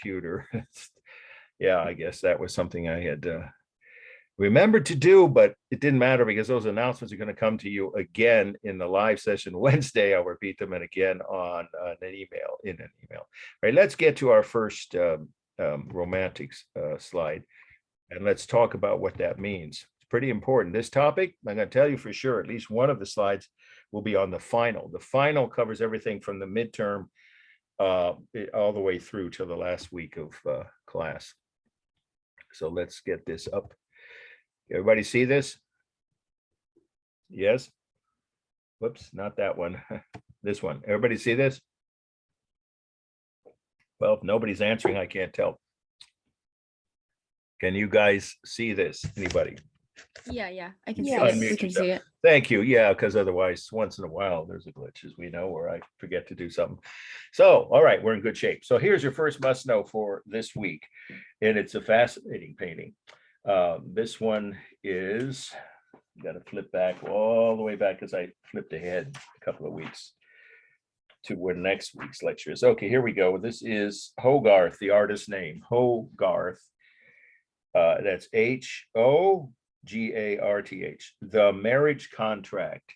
computer. Yeah, I guess that was something I had remembered to do, but it didn't matter because those announcements are going to come to you again in the live session Wednesday. I'll repeat them and again on an email, All right, let's get to our first romantics slide, and let's talk about what that means. It's pretty important. This topic, I'm going to tell you for sure, at least one of the slides will be on the final. The final covers everything from the midterm all the way through to the last week of class. So let's get this up. Everybody see this? Yes. Whoops, not that one. This one. Everybody see this? Well, if nobody's answering, I can't tell. Can you guys see this? Anybody? Yeah, I can Yeah. see it. Unmute We can yourself. see it. Thank you. Yeah, because otherwise, once in a while, there's a glitch, as we know, where I forget to do something. So, all right, we're in good shape. So here's your first must know for this week, and it's a fascinating painting. This one is, got to flip back all the way back because I flipped ahead a couple of weeks to where next week's lecture is. Okay, here we go. This is Hogarth, the artist's name. Hogarth. That's Hogarth. The Marriage Contract.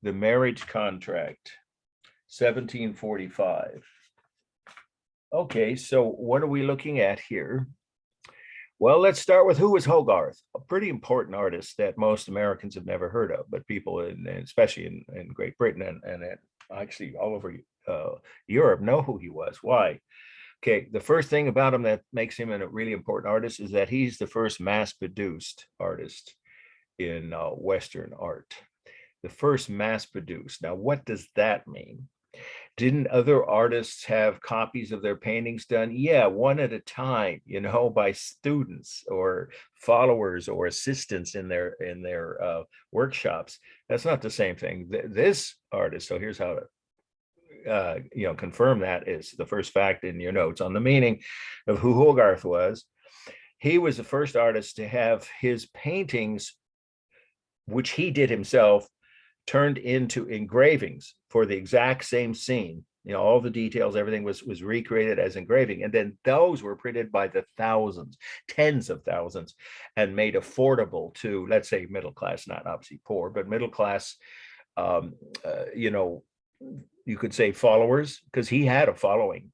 The Marriage Contract, 1745. Okay, so what are we looking at here? Well, let's start with who was Hogarth, a pretty important artist that most Americans have never heard of, but people, especially in Great Britain and actually all over Europe know who he was. Why? Okay, the first thing about him that makes him a really important artist is that he's the first mass-produced artist in Western art. The first mass-produced. Now, what does that mean? Didn't other artists have copies of their paintings done? Yeah, one at a time, by students or followers or assistants in their workshops. That's not the same thing. This artist, so here's how to confirm that is the first fact in your notes on the meaning of who Hogarth was. He was the first artist to have his paintings, which he did himself, turned into engravings for the exact same scene. All the details, everything was recreated as engraving. And then those were printed by the thousands, tens of thousands, and made affordable to, let's say, middle class, not obviously poor, but middle class, you could say followers, because he had a following.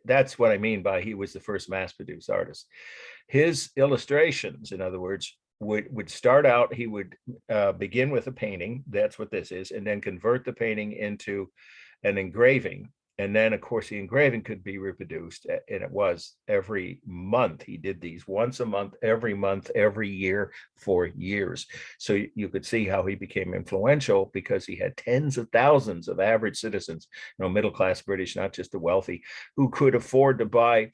That's what I mean by he was the first mass-produced artist. His illustrations, in other words, would start out, he would begin with a painting, that's what this is, and then convert the painting into an engraving. And then, of course, the engraving could be reproduced, and it was every month. He did these once a month, every year for years. So you could see how he became influential because he had tens of thousands of average citizens, middle-class British, not just the wealthy, who could afford to buy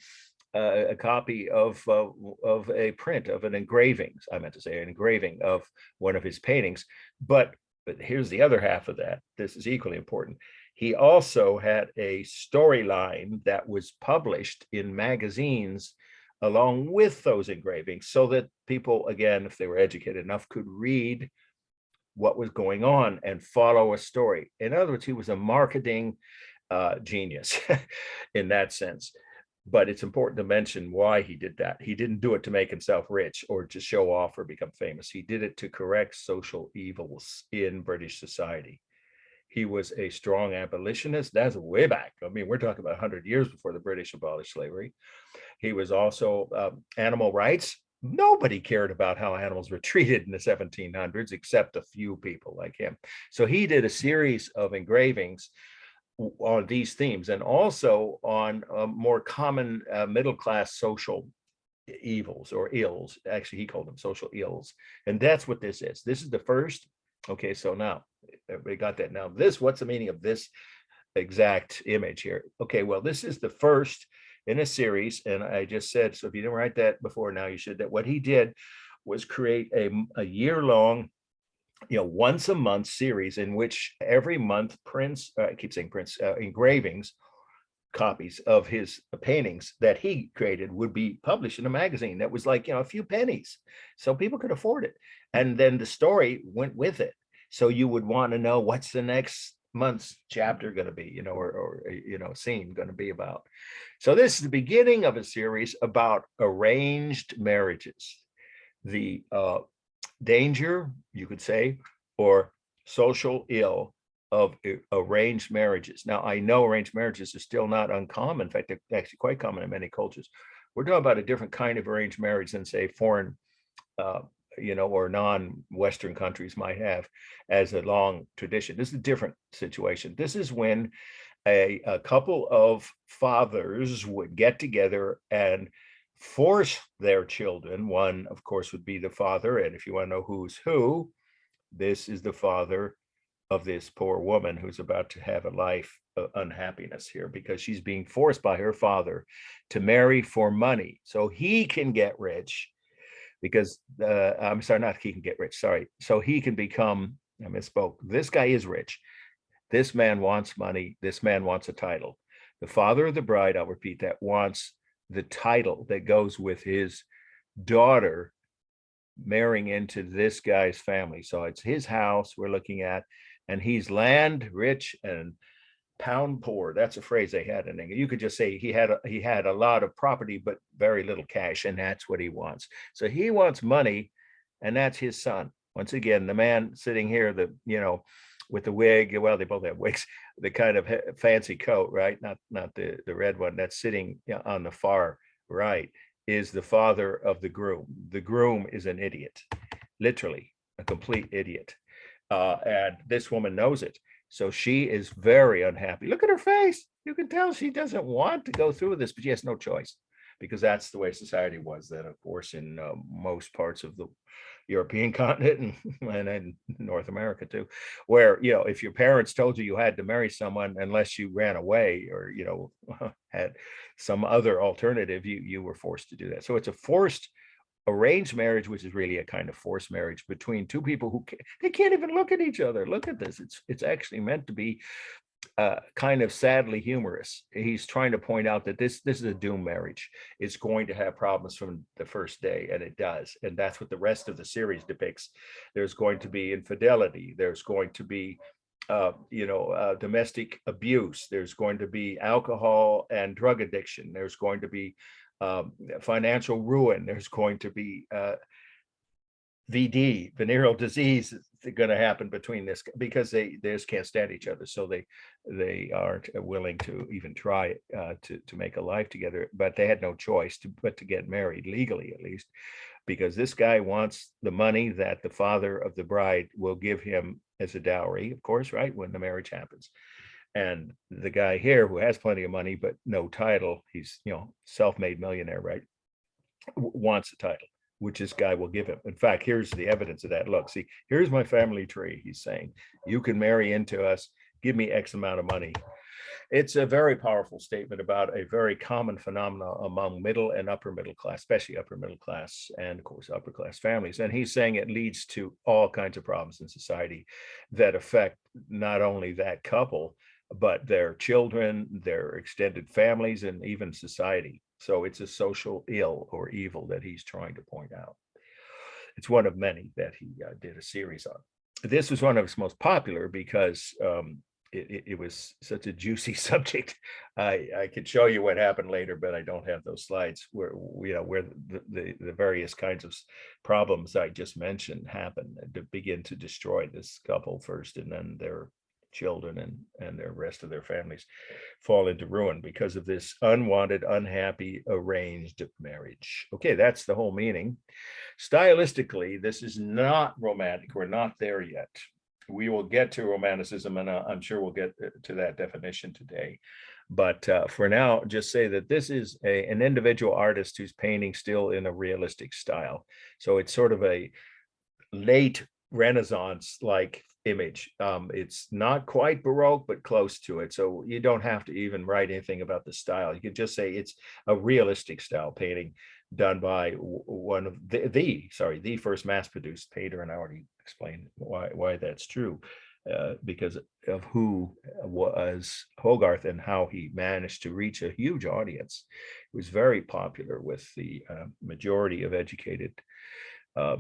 a copy of a print of an engraving. I meant to say an engraving of one of his paintings. But here's the other half of that. This is equally important. He also had a storyline that was published in magazines along with those engravings so that people, again, if they were educated enough, could read what was going on and follow a story. In other words, he was a marketing genius in that sense. But it's important to mention why he did that. He didn't do it to make himself rich or to show off or become famous. He did it to correct social evils in British society. He was a strong abolitionist. That's way back. I mean, we're talking about 100 years before the British abolished slavery. He was also animal rights. Nobody cared about how animals were treated in the 1700s, except a few people like him. So he did a series of engravings on these themes and also on more common middle-class social evils or ills. Actually, he called them social ills. And that's what this is. This is the first. Okay, so now everybody got that. Now what's the meaning of this exact image here? Okay, well, this is the first in a series. And I just said, so if you didn't write that before, now you should. That what he did was create a year-long, once a month series in which every month prints, I keep saying prints, engravings, copies of his paintings that he created would be published in a magazine that was like, a few pennies. So people could afford it. And then the story went with it. So you would want to know what's the next month's chapter going to be, or scene going to be about? So this is the beginning of a series about arranged marriages, the danger, you could say, or social ill of arranged marriages. Now, I know arranged marriages are still not uncommon. In fact, they're actually quite common in many cultures. We're talking about a different kind of arranged marriage than, say, foreign uh, or non-Western countries might have as a long tradition. This is a different situation. This is when a couple of fathers would get together and force their children. One, of course, would be the father. And if you want to know who's who, this is the father of this poor woman who's about to have a life of unhappiness here because she's being forced by her father to marry for money so he can get rich. Because I'm sorry, not he can get rich, sorry. So he can become, I misspoke. This guy is rich. This man wants money. This man wants a title. The father of the bride, I'll repeat that, wants the title that goes with his daughter marrying into this guy's family. So it's his house we're looking at, and he's land rich and pound poor. That's a phrase they had in England. You could just say he had a lot of property but very little cash, and that's what he wants. So he wants money, and that's his son. Once again, the man sitting here, with the wig. Well, they both have wigs. The kind of fancy coat, right? Not the red one. That's sitting on the far right is the father of the groom. The groom is an idiot, literally a complete idiot, and this woman knows it. So she is very unhappy. Look at her face. You can tell she doesn't want to go through this, but she has no choice because that's the way society was then, of course, in most parts of the European continent and North America too, where, if your parents told you you had to marry someone unless you ran away or, had some other alternative, you were forced to do that. So it's a forced arranged marriage, which is really a kind of forced marriage between two people who they can't even look at each other. Look at this. It's actually meant to be kind of sadly humorous. He's trying to point out that this is a doomed marriage. It's going to have problems from the first day, and it does. And that's what the rest of the series depicts. There's going to be infidelity. There's going to be domestic abuse. There's going to be alcohol and drug addiction. There's going to be financial ruin. There's going to be VD, venereal disease, is going to happen between this because they just can't stand each other. So they aren't willing to even try to make a life together. But they had no choice but to get married legally, at least, because this guy wants the money that the father of the bride will give him as a dowry, of course, right, when the marriage happens. And the guy here who has plenty of money but no title, he's self-made millionaire, right, wants a title, which this guy will give him. In fact, here's the evidence of that. Look, see, here's my family tree. He's saying, you can marry into us, give me X amount of money. It's a very powerful statement about a very common phenomenon among middle and upper middle class, especially upper middle class and, of course, upper class families. And he's saying it leads to all kinds of problems in society that affect not only that couple, but their children, their extended families, and even society. So it's a social ill or evil that he's trying to point out. It's one of many that he did a series on. This was one of his most popular because it was such a juicy subject. I could show you what happened later, but I don't have those slides where the various kinds of problems I just mentioned happen to begin to destroy this couple first, and then their children and the rest of their families fall into ruin because of this unwanted, unhappy, arranged marriage. Okay, that's the whole meaning. Stylistically, this is not romantic. We're not there yet. We will get to Romanticism, and I'm sure we'll get to that definition today. But for now, just say that this is an individual artist who's painting still in a realistic style. So it's sort of a late Renaissance-like image. It's not quite Baroque, but close to it. So you don't have to even write anything about the style. You can just say it's a realistic style painting done by one of the first mass-produced painter, and I already explained why that's true, because of who was Hogarth and how he managed to reach a huge audience. It was very popular with the majority of educated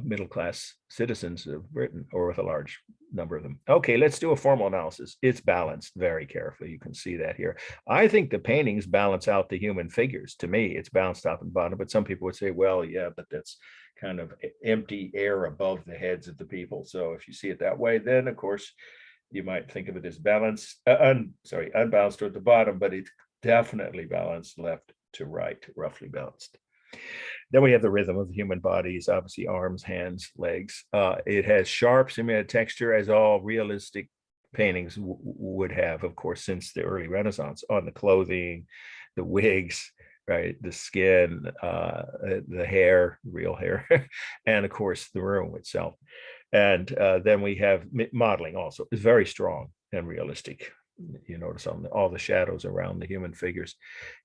middle-class citizens of Britain, or with a large number of them. Okay, let's do a formal analysis. It's balanced very carefully. You can see that here. I think the paintings balance out the human figures. To me, it's balanced top and bottom, but some people would say, well, yeah, but that's kind of empty air above the heads of the people. So if you see it that way, then of course, you might think of it as balanced, unbalanced toward the bottom, but it's definitely balanced left to right, roughly balanced. Then we have the rhythm of the human bodies, obviously arms, hands, legs. It has sharp simulated texture, as all realistic paintings would have, of course, since the early Renaissance, on the clothing, the wigs, right, the skin, the hair, real hair, and of course the room itself. And then we have modeling also. It's very strong and realistic. You notice on all the shadows around the human figures.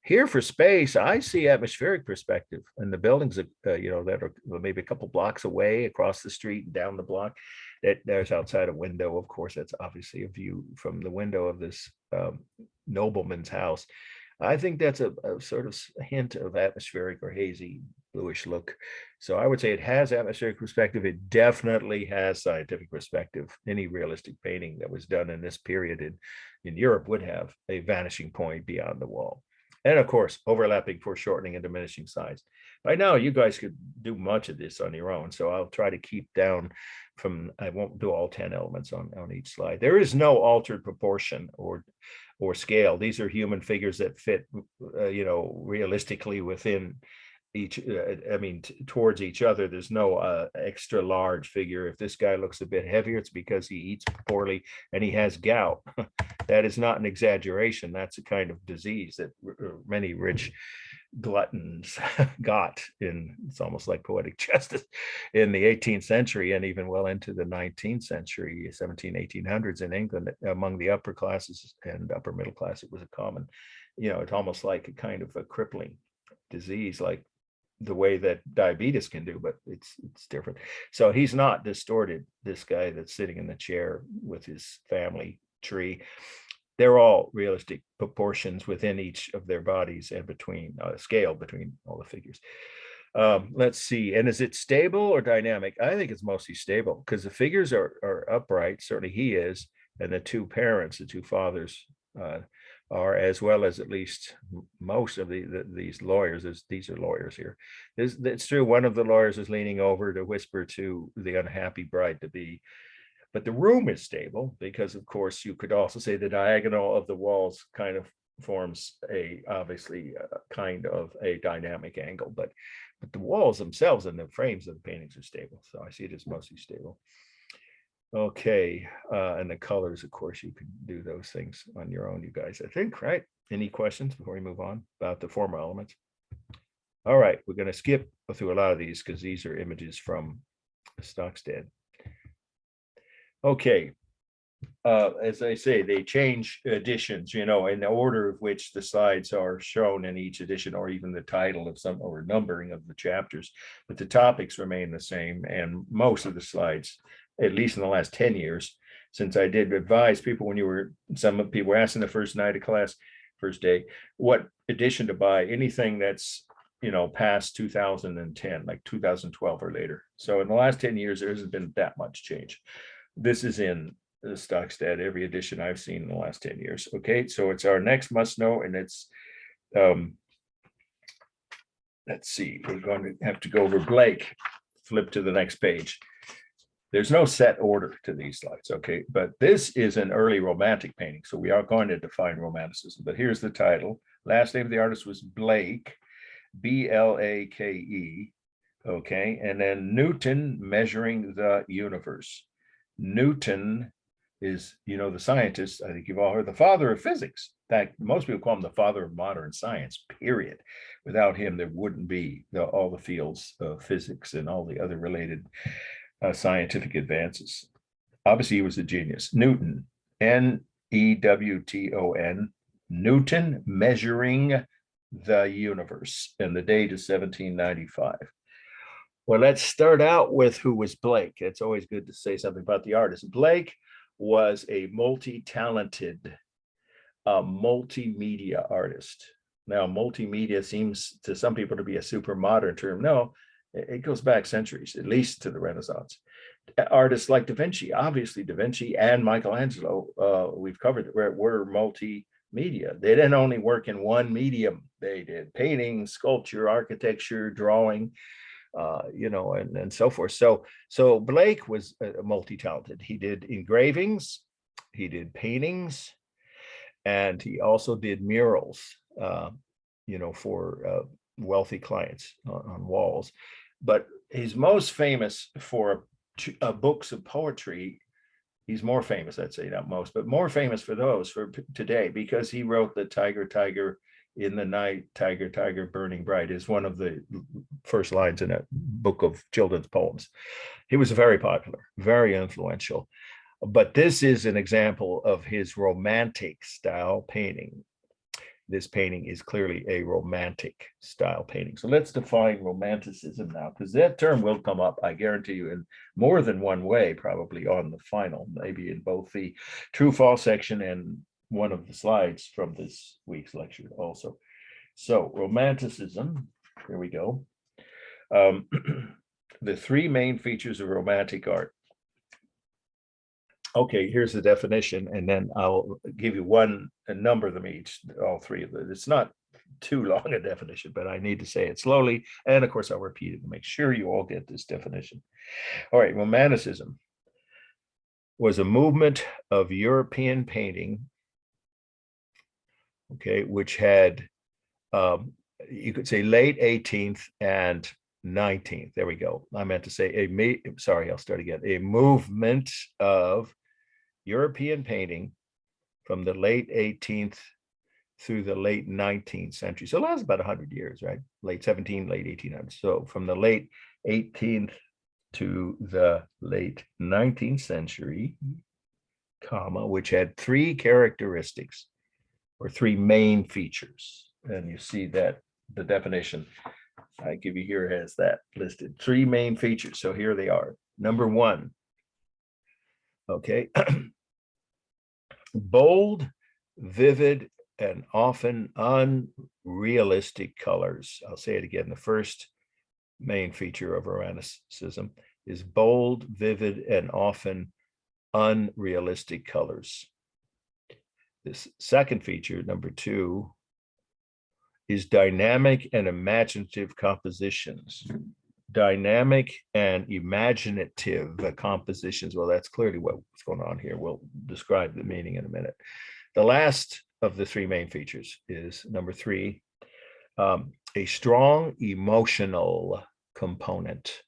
Here for space, I see atmospheric perspective, and the buildings that that are maybe a couple blocks away, across the street and down the block. That there's outside a window. Of course, that's obviously a view from the window of this nobleman's house. I think that's a sort of hint of atmospheric or hazy bluish look. So I would say it has atmospheric perspective. It definitely has scientific perspective. Any realistic painting that was done in this period in Europe would have a vanishing point beyond the wall. And of course, overlapping, foreshortening, and diminishing size. By now, you guys could do much of this on your own. So I'll try to keep down from, I won't do all 10 elements on each slide. There is no altered proportion or scale. These are human figures that fit, realistically within each, towards each other. There's no extra large figure. If this guy looks a bit heavier, it's because he eats poorly and he has gout. That is not an exaggeration. That's a kind of disease that many rich gluttons got in, it's almost like poetic justice, in the 18th century and even well into the 19th century, 1800s in England. Among the upper classes and upper middle class, it was a common, it's almost like a kind of a crippling disease, like the way that diabetes can do, but it's different. So he's not distorted, this guy that's sitting in the chair with his family tree. They're all realistic proportions within each of their bodies and between scale between all the figures. Let's see. And is it stable or dynamic? I think it's mostly stable because the figures are upright. Certainly he is. And the two parents, the two fathers, are, as well as at least most of these lawyers. These are lawyers here. It's true. One of the lawyers is leaning over to whisper to the unhappy bride-to-be. But the room is stable because, of course, you could also say the diagonal of the walls kind of forms obviously kind of a dynamic angle, but the walls themselves and the frames of the paintings are stable. So I see it as mostly stable. Okay, and the colors, of course, you can do those things on your own, you guys, I think, right? Any questions before we move on about the formal elements? All right, we're going to skip through a lot of these because these are images from Stockstead. Okay, as I say, they change editions, in the order of which the slides are shown in each edition, or even the title of some, or numbering of the chapters, but the topics remain the same. And most of the slides, at least in the last 10 years, since I did advise people some people were asking the first night of class, first day, what edition to buy, anything that's, past 2010, like 2012 or later. So in the last 10 years, there hasn't been that much change. This is in the Stockstead, every edition I've seen in the last 10 years. Okay, so it's our next must know, and it's, let's see, we're going to have to go over Blake, flip to the next page. There's no set order to these slides, okay, but this is an early Romantic painting, so we are going to define Romanticism, but here's the title. Last name of the artist was Blake, B-L-A-K-E, okay, and then Newton Measuring the Universe. Newton is, the scientist, I think you've all heard, the father of physics. In fact, most people call him the father of modern science, period. Without him, there wouldn't be all the fields of physics and all the other related scientific advances. Obviously, he was a genius. Newton, N-E-W-T-O-N, Newton Measuring the Universe, and the date is 1795. Well, let's start out with who was Blake. It's always good to say something about the artist. Blake was a multi-talented multimedia artist. Now, multimedia seems to some people to be a super modern term. No, It goes back centuries, at least to the Renaissance. Artists like Da Vinci, obviously Da Vinci and Michelangelo, we've covered, were multimedia. They didn't only work in one medium. They did painting, sculpture, architecture, drawing, and so forth. So Blake was multi-talented. He did engravings, he did paintings, and he also did murals, for wealthy clients on walls. But he's most famous for books of poetry. He's more famous, I'd say, not most, but more famous for those for today, because he wrote the Tiger, Tiger in the Night, Tiger, Tiger, Burning Bright is one of the first lines in a book of children's poems. He was very popular, very influential. But this is an example of his romantic style painting. This painting is clearly a romantic style painting. So let's define romanticism now, because that term will come up, I guarantee you, in more than one way, probably on the final, maybe in both the true false section and one of the slides from this week's lecture also. So romanticism, here we go. The three main features of romantic art. Okay, here's the definition, and then I'll give you a number of them each, all three of them. It's not too long a definition, but I need to say it slowly. And of course, I'll repeat it to make sure you all get this definition. All right, Romanticism was a movement of European painting, okay, which had, you could say late 18th and 19th. There we go. I meant to say I'll start again. A movement of European painting from the late 18th through the late 19th century. So that's about 100 years, right? Late 17, late 1800s. So from the late 18th to the late 19th century, comma, which had three characteristics or three main features. And you see that the definition I give you here has that listed. Three main features. So here they are. Number one, okay, bold, vivid, and often unrealistic colors. I'll say it again. The first main feature of Romanticism is bold, vivid, and often unrealistic colors. This second feature, number two, is dynamic and imaginative compositions. Dynamic and imaginative compositions. Well, that's clearly what's going on here. We'll describe the meaning in a minute. The last of the three main features is number three, a strong emotional component.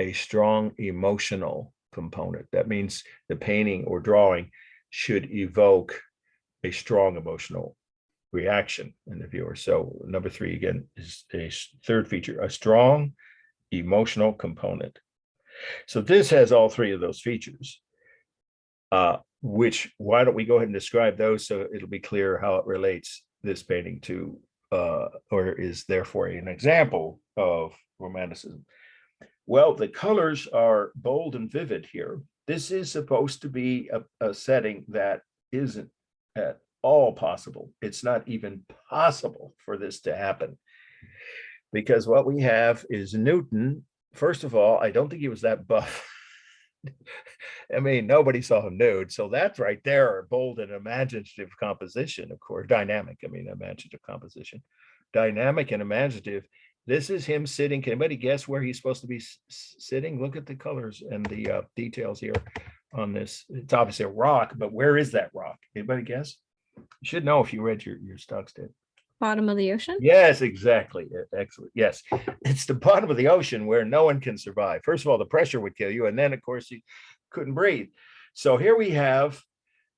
A strong emotional component. That means the painting or drawing should evoke a strong emotional reaction in the viewer. So number three, again, is a third feature, a strong emotional component. So this has all three of those features, which, why don't we go ahead and describe those so it'll be clear how it relates, this painting, to, or is therefore an example of Romanticism. Well, the colors are bold and vivid here. This is supposed to be a setting that isn't at all possible. It's not even possible for this to happen, because what we have is Newton. First of all, I don't think he was that buff. I mean, nobody saw him nude. So that's right there, bold and imaginative composition, of course, dynamic, imaginative composition, dynamic and imaginative. This is him sitting. Can anybody guess where he's supposed to be sitting? Look at the colors and the details here on this. It's obviously a rock, but where is that rock? Anybody guess? You should know if you read your Stockstead. Bottom of the ocean? Yes, exactly. Excellent. Yes, it's the bottom of the ocean where no one can survive. First of all, the pressure would kill you, and then, of course, you couldn't breathe. So here we have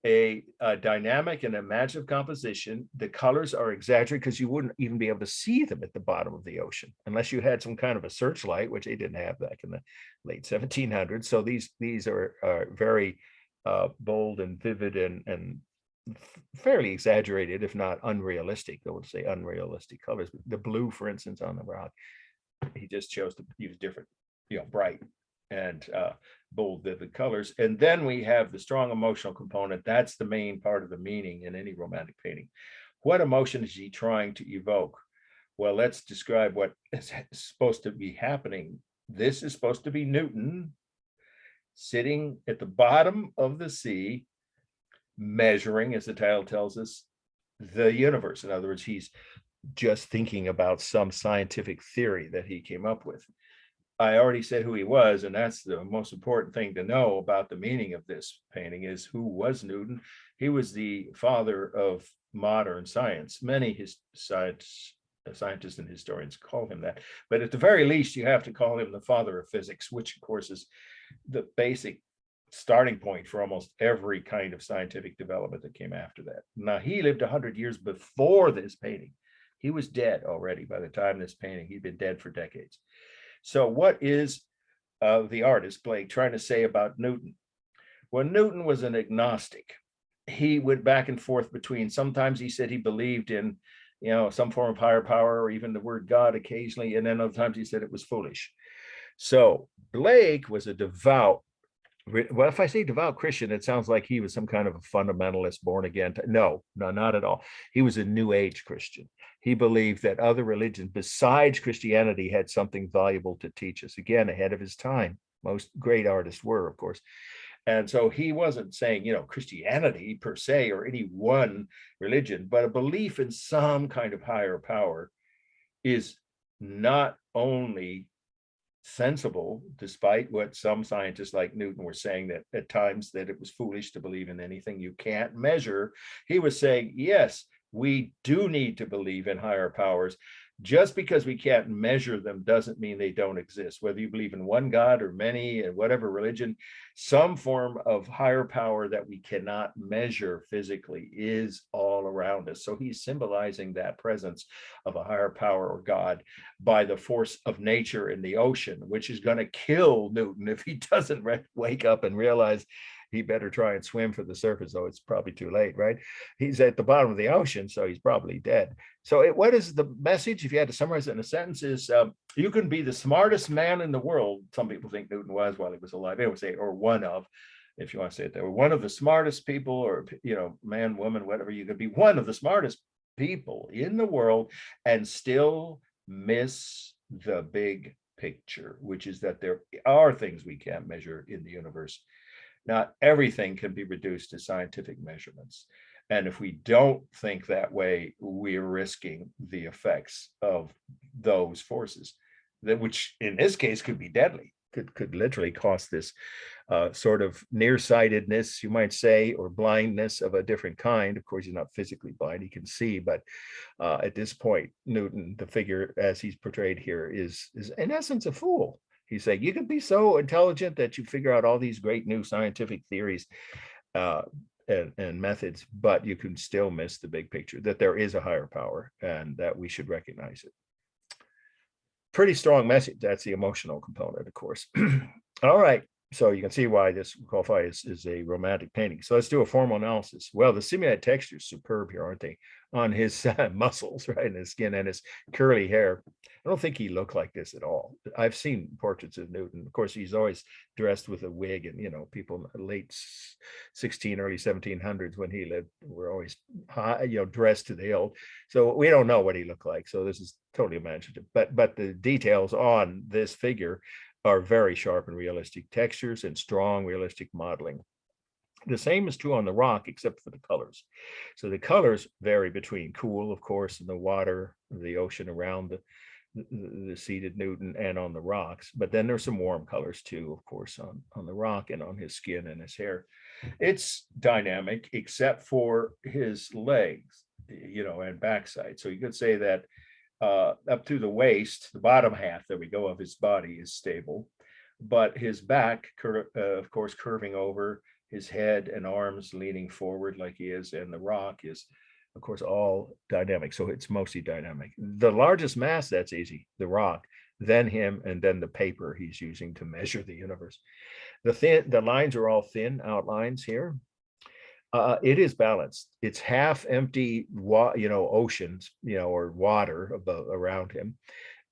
a dynamic and imaginative composition. The colors are exaggerated because you wouldn't even be able to see them at the bottom of the ocean unless you had some kind of a searchlight, which they didn't have back in the late 1700s. So these are very bold and vivid and fairly exaggerated, if not unrealistic. I would say unrealistic colors. The blue, for instance, on the rock, he just chose to use different, bright and bold, vivid colors. And then we have the strong emotional component. That's the main part of the meaning in any romantic painting. What emotion is he trying to evoke? Well, let's describe what is supposed to be happening. This is supposed to be Newton sitting at the bottom of the sea, measuring, as the title tells us, the universe. In other words, he's just thinking about some scientific theory that he came up with. I already said who he was, and that's the most important thing to know about the meaning of this painting is who was Newton. He was the father of modern science. Many scientists and historians call him that, but at the very least, you have to call him the father of physics, which of course is the basic starting point for almost every kind of scientific development that came after that. Now, he lived 100 years before this painting. He was dead already by the time this painting. He'd been dead for decades. So what is the artist, Blake, trying to say about Newton? Well, Newton was an agnostic. He went back and forth between, sometimes he said he believed in, some form of higher power or even the word God occasionally, and then other times he said it was foolish. So Blake was a devout, well, if I say devout Christian, it sounds like he was some kind of a fundamentalist, born again. No, not at all. He was a New Age Christian. He believed that other religions besides Christianity had something valuable to teach us. Again, ahead of his time. Most great artists were, of course. And so he wasn't saying, Christianity per se or any one religion, but a belief in some kind of higher power is not only sensible, despite what some scientists like Newton were saying, that at times that it was foolish to believe in anything you can't measure. He was saying, yes, we do need to believe in higher powers. Just because we can't measure them doesn't mean they don't exist. Whether you believe in one God or many and whatever religion, some form of higher power that we cannot measure physically is all around us. So he's symbolizing that presence of a higher power or God by the force of nature in the ocean, which is going to kill Newton if he doesn't wake up and realize he better try and swim for the surface, though it's probably too late, right? He's at the bottom of the ocean, so he's probably dead. So what is the message, if you had to summarize it in a sentence, is you can be the smartest man in the world. Some people think Newton was while he was alive. They would say, or one of, if you want to say it, they were one of the smartest people, or, man, woman, whatever. You could be one of the smartest people in the world and still miss the big picture, which is that there are things we can't measure in the universe. Not everything can be reduced to scientific measurements. And if we don't think that way, we're risking the effects of those forces, which in this case could be deadly, could literally cost this sort of nearsightedness, you might say, or blindness of a different kind. Of course, he's not physically blind, he can see, but at this point, Newton, the figure as he's portrayed here, is in essence a fool. He's saying you can be so intelligent that you figure out all these great new scientific theories and methods, but you can still miss the big picture, that there is a higher power and that we should recognize it. Pretty strong message. That's the emotional component, of course. All right. So you can see why this qualifies as a romantic painting. So let's do a formal analysis. Well, the simulated texture is superb here, aren't they? On his muscles, right, and his skin and his curly hair. I don't think he looked like this at all. I've seen portraits of Newton. Of course, he's always dressed with a wig, and people in the late 16, early 1700s when he lived were always dressed to the hilt. So we don't know what he looked like. So this is totally imaginative. But the details on this figure are very sharp and realistic textures and strong realistic modeling. The same is true on the rock, except for the colors. So the colors vary between cool, of course, in the water, the ocean around the seated Newton, and on the rocks. But then there's some warm colors too, of course, on the rock and on his skin and his hair. It's dynamic, except for his legs, and backside. So you could say that up to the waist, the bottom half, there we go, of his body is stable, but his back, of course, curving over, his head and arms leaning forward like he is, and the rock is, of course, all dynamic. So it's mostly dynamic. The largest mass, that's easy, the rock, then him, and then the paper he's using to measure the universe. The lines are all thin outlines here. It is balanced. It's half empty, oceans, or water around him,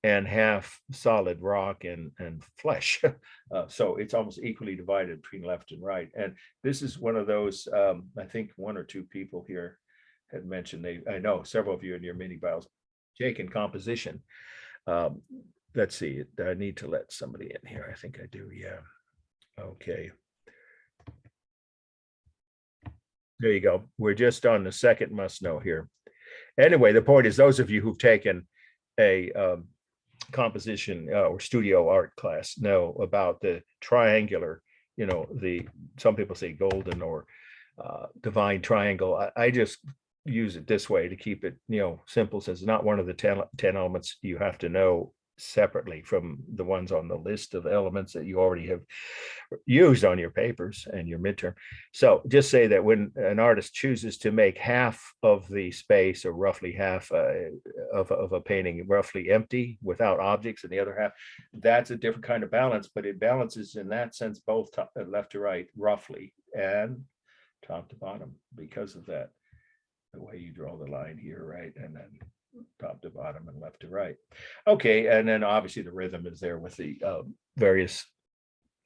and half solid rock and flesh. So it's almost equally divided between left and right. And this is one of those, I think one or two people here had mentioned, I know several of you in your mini bios taken composition. Um, let's see. I need to let somebody in here. I think I do. Yeah. Okay. There you go. We're just on the second must know here. Anyway, the point is, those of you who've taken a composition or studio art class know about the triangular, the some people say golden or divine triangle. I just use it this way to keep it, simple, since it's not one of the 10 elements you have to know separately from the ones on the list of elements that you already have used on your papers and your midterm. So just say that when an artist chooses to make half of the space, or roughly half of a painting roughly empty without objects, and the other half, that's a different kind of balance, but it balances in that sense both left to right roughly and top to bottom because of that, the way you draw the line here, right? And then top to bottom and left to right. Okay, and then obviously the rhythm is there with the various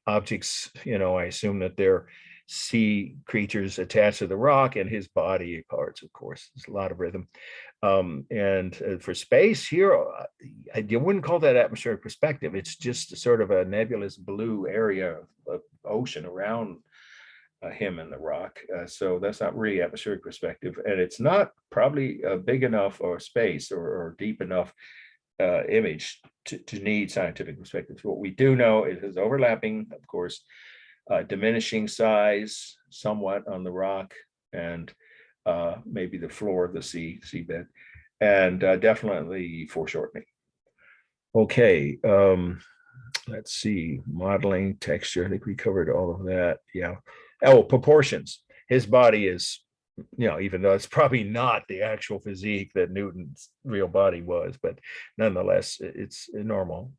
objects. I assume that they're sea creatures attached to the rock, and his body parts, of course. There's a lot of rhythm. And for space here, I wouldn't call that atmospheric perspective. It's just sort of a nebulous blue area of ocean around him and the rock. So that's not really atmospheric perspective, and it's not probably big enough or space or deep enough image to need scientific perspective. So what we do know is his overlapping, of course, diminishing size somewhat on the rock, and maybe the floor of the seabed, and definitely foreshortening. Okay, let's see, modeling, texture. I think we covered all of that. Yeah. Oh, proportions. His body is, even though it's probably not the actual physique that Newton's real body was, but nonetheless, it's normal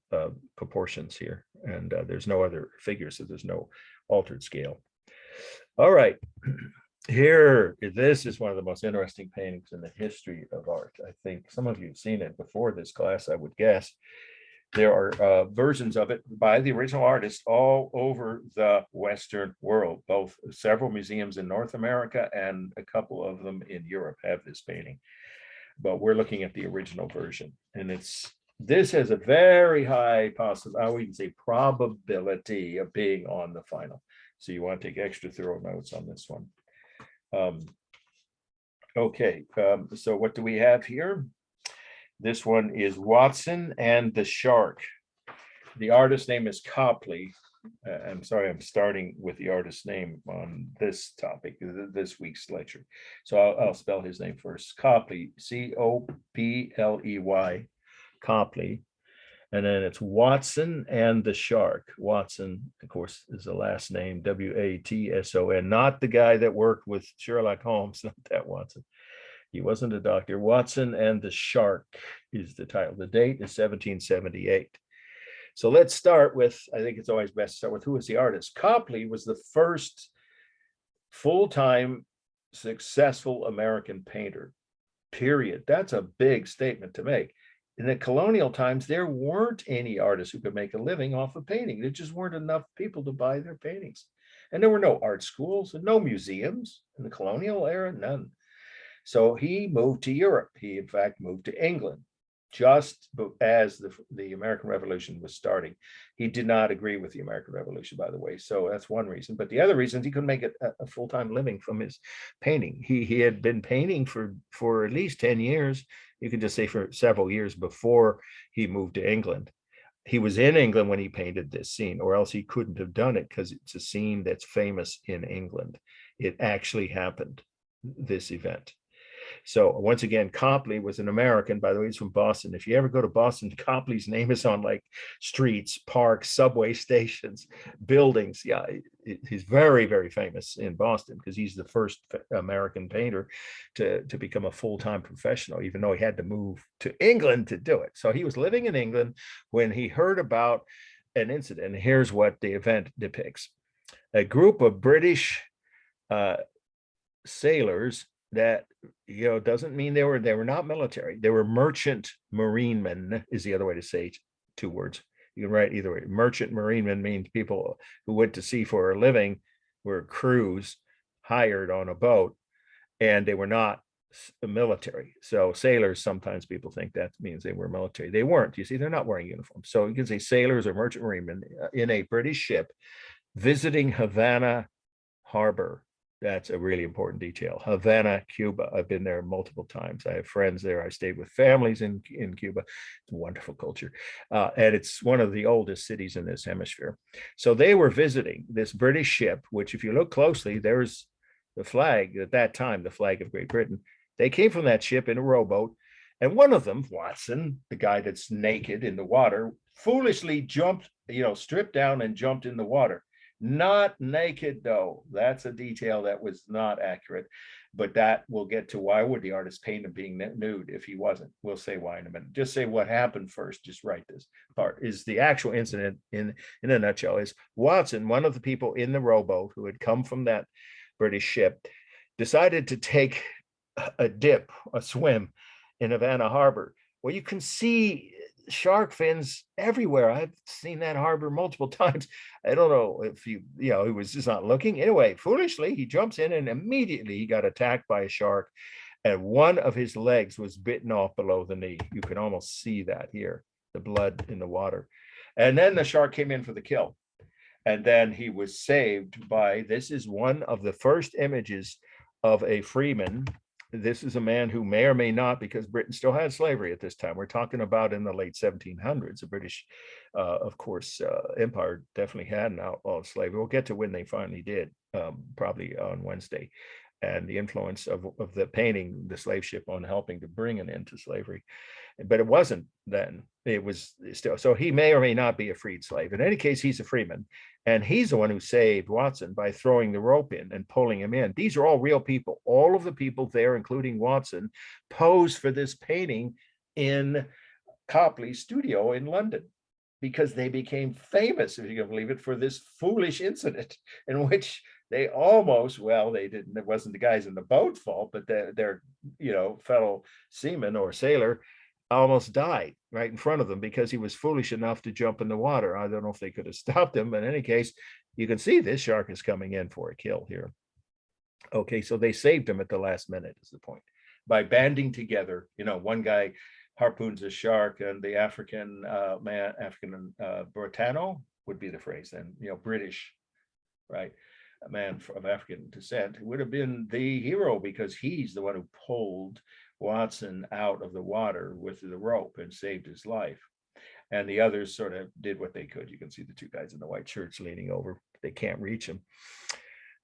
proportions here. And there's no other figures, so there's no altered scale. All right. Here, this is one of the most interesting paintings in the history of art. I think some of you have seen it before this class, I would guess. There are versions of it by the original artist all over the Western world. Both several museums in North America and a couple of them in Europe have this painting. But we're looking at the original version, and this has a very high I would even say probability of being on the final. So you want to take extra thorough notes on this one. Okay, so what do we have here? This one is Watson and the Shark. The artist's name is Copley. I'm sorry, I'm starting with the artist's name on this topic, this week's lecture. So I'll spell his name first. Copley, Copley, Copley. And then it's Watson and the Shark. Watson, of course, is the last name, Watson, not the guy that worked with Sherlock Holmes, not that Watson. He wasn't a doctor. Watson and the Shark is the title. The date is 1778. So let's start with, I think it's always best to start with, who was the artist? Copley was the first full-time successful American painter, period. That's a big statement to make. In the colonial times, there weren't any artists who could make a living off of painting. There just weren't enough people to buy their paintings. And there were no art schools and no museums in the colonial era, none. So he moved to Europe. He, in fact, moved to England just as the American Revolution was starting. He did not agree with the American Revolution, by the way. So that's one reason. But the other reason is he couldn't make a full-time living from his painting. He had been painting for at least 10 years. You could just say for several years before he moved to England. He was in England when he painted this scene, or else he couldn't have done it, because it's a scene that's famous in England. It actually happened, this event. So once again, Copley was an American. By the way, he's from Boston. If you ever go to Boston, Copley's name is on like streets, parks, subway stations, buildings. Yeah, he's very, very famous in Boston because he's the first American painter to become a full-time professional, even though he had to move to England to do it. So he was living in England when he heard about an incident. Here's what the event depicts. A group of British sailors that, doesn't mean they were not military. They were merchant marinemen is the other way to say it, two words. You can write either way. Merchant marinemen means people who went to sea for a living, were crews hired on a boat, and they were not military. So sailors, sometimes people think that means they were military. They weren't. You see, they're not wearing uniforms. So you can say sailors or merchant marine in a British ship visiting Havana Harbor. That's a really important detail. Havana, Cuba. I've been there multiple times. I have friends there. I stayed with families in Cuba. It's a wonderful culture. And it's one of the oldest cities in this hemisphere. So they were visiting this British ship, which if you look closely, there's the flag at that time, the flag of Great Britain. They came from that ship in a rowboat. And one of them, Watson, the guy that's naked in the water, foolishly jumped, stripped down and jumped in the water. Not naked, though. That's a detail that was not accurate, but that we'll get to. Why would the artist paint him being nude if he wasn't? We'll say why in a minute. Just say what happened first. Just write this part. Is the actual incident in a nutshell is Watson, one of the people in the rowboat who had come from that British ship, decided to take a dip, a swim in Havana Harbor. Well, you can see shark fins everywhere. I've seen that harbor multiple times. I don't know if he was just not looking. Anyway, foolishly, he jumps in and immediately he got attacked by a shark and one of his legs was bitten off below the knee. You can almost see that here, the blood in the water. And then the shark came in for the kill. And then he was saved by, this is one of the first images of a freeman. This is a man who may or may not, because Britain still had slavery at this time. We're talking about in the late 1700s. The British, of course, empire definitely had an outlaw of slavery. We'll get to when they finally did, probably on Wednesday, and the influence of the painting, the slave ship, on helping to bring an end to slavery. But it wasn't then. It was still. So he may or may not be a freed slave. In any case, he's a freeman. And he's the one who saved Watson by throwing the rope in and pulling him in. These are all real people. All of the people there, including Watson, posed for this painting in Copley's studio in London because they became famous, if you can believe it, for this foolish incident in which they almost, well, they didn't, it wasn't the guys in the boat's fault, but their fellow seaman or sailor almost died right in front of them because he was foolish enough to jump in the water. I don't know if they could have stopped him, but in any case, you can see this shark is coming in for a kill here. Okay, so they saved him at the last minute is the point. By banding together, one guy harpoons a shark and the African Bretano would be the phrase then, British, right? A man of African descent would have been the hero because he's the one who pulled Watson out of the water with the rope and saved his life. And the others sort of did what they could. You can see the two guys in the white shirts leaning over. They can't reach him.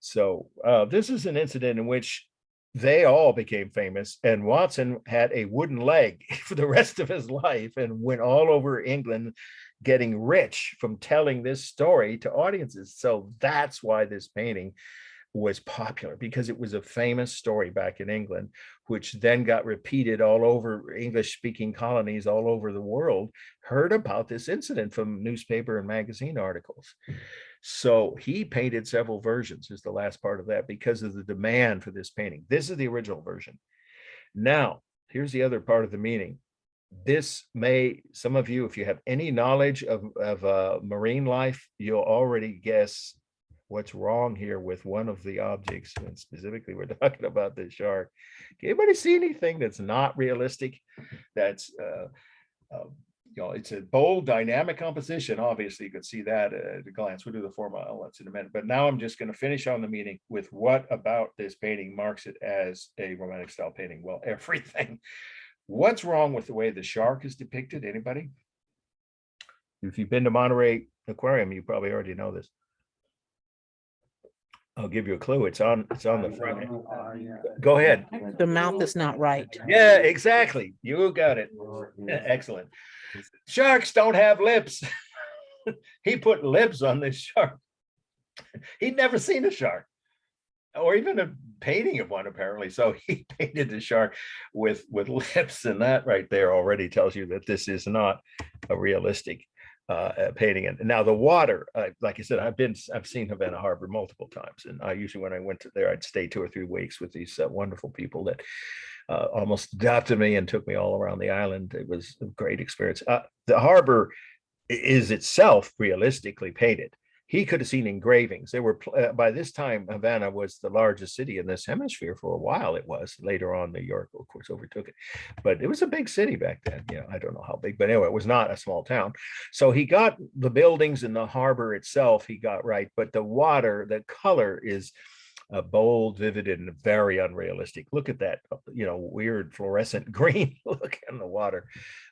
So this is an incident in which they all became famous, and Watson had a wooden leg for the rest of his life and went all over England getting rich from telling this story to audiences. So that's why this painting was popular, because it was a famous story back in England, which then got repeated all over English-speaking colonies all over the world, heard about this incident from newspaper and magazine articles. So he painted several versions, is the last part of that, because of the demand for this painting. This is the original version. Now, here's the other part of the meaning. This may, some of you, if you have any knowledge of marine life, you'll already guess what's wrong here with one of the objects, and specifically we're talking about the shark. Can anybody see anything that's not realistic? That's it's a bold, dynamic composition. Obviously, you could see that at a glance. We'll do the 4 mile in a minute, but now I'm just going to finish on the meaning with what about this painting marks it as a romantic style painting. Well, everything. What's wrong with the way the shark is depicted? Anybody? If you've been to Monterey Aquarium, you probably already know this. I'll give you a clue. It's on the front. Go ahead. The mouth is not right. Yeah, exactly. You got it. Excellent. Sharks don't have lips. He put lips on this shark. He'd never seen a shark or even a painting of one, apparently. So he painted the shark with lips, and that right there already tells you that this is not a realistic painting. And now the water, like I said, I've seen Havana Harbor multiple times, and I usually, when I went to there, I'd stay 2 or 3 weeks with these wonderful people that almost adopted me and took me all around the island. It was a great experience. The harbor is itself realistically painted. he could have seen engravings. There were by this time, Havana was the largest city in this hemisphere for a while. It was. Later on, New York, of course, overtook it, but it was a big city back then. You know, I don't know how big, but anyway, it was not a small town. So he got the buildings and the harbor itself, he got right, but the water, the color is bold, vivid, and very unrealistic. Look at that, you know, weird fluorescent green look in the water.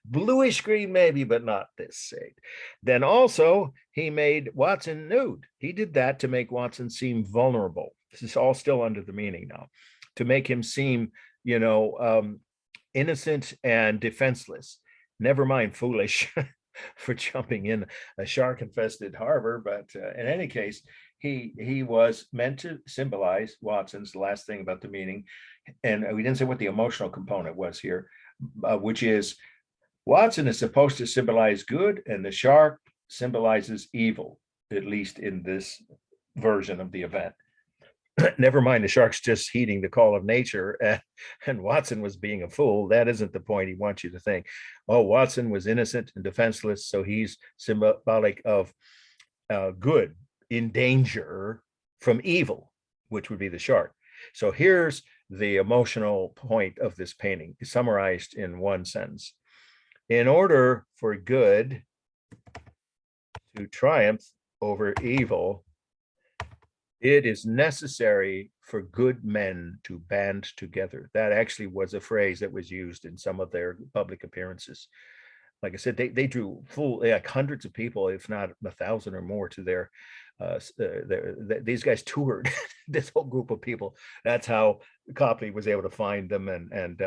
Bluish green, maybe, but not this shade. Then also, he made Watson nude. He did that to make Watson seem vulnerable. This is all still under the meaning now, to make him seem, you know, innocent and defenseless. Never mind foolish for jumping in a shark-infested harbor, but in any case, he was meant to symbolize Watson's, the last thing about the meaning, and we didn't say what the emotional component was here, which is Watson is supposed to symbolize good, and the shark symbolizes evil, at least in this version of the event. Never mind the shark's just heeding the call of nature, and Watson was being a fool. That isn't the point he wants you to think. Oh, Watson was innocent and defenseless, so he's symbolic of good in danger from evil, which would be the shark. So here's the emotional point of this painting, summarized in one sentence. In order for good to triumph over evil, it is necessary for good men to band together. That actually was a phrase that was used in some of their public appearances. Like I said, they drew full, like hundreds of people, if not 1,000 or more, to their these guys toured this whole group of people. That's how Copley was able to find them and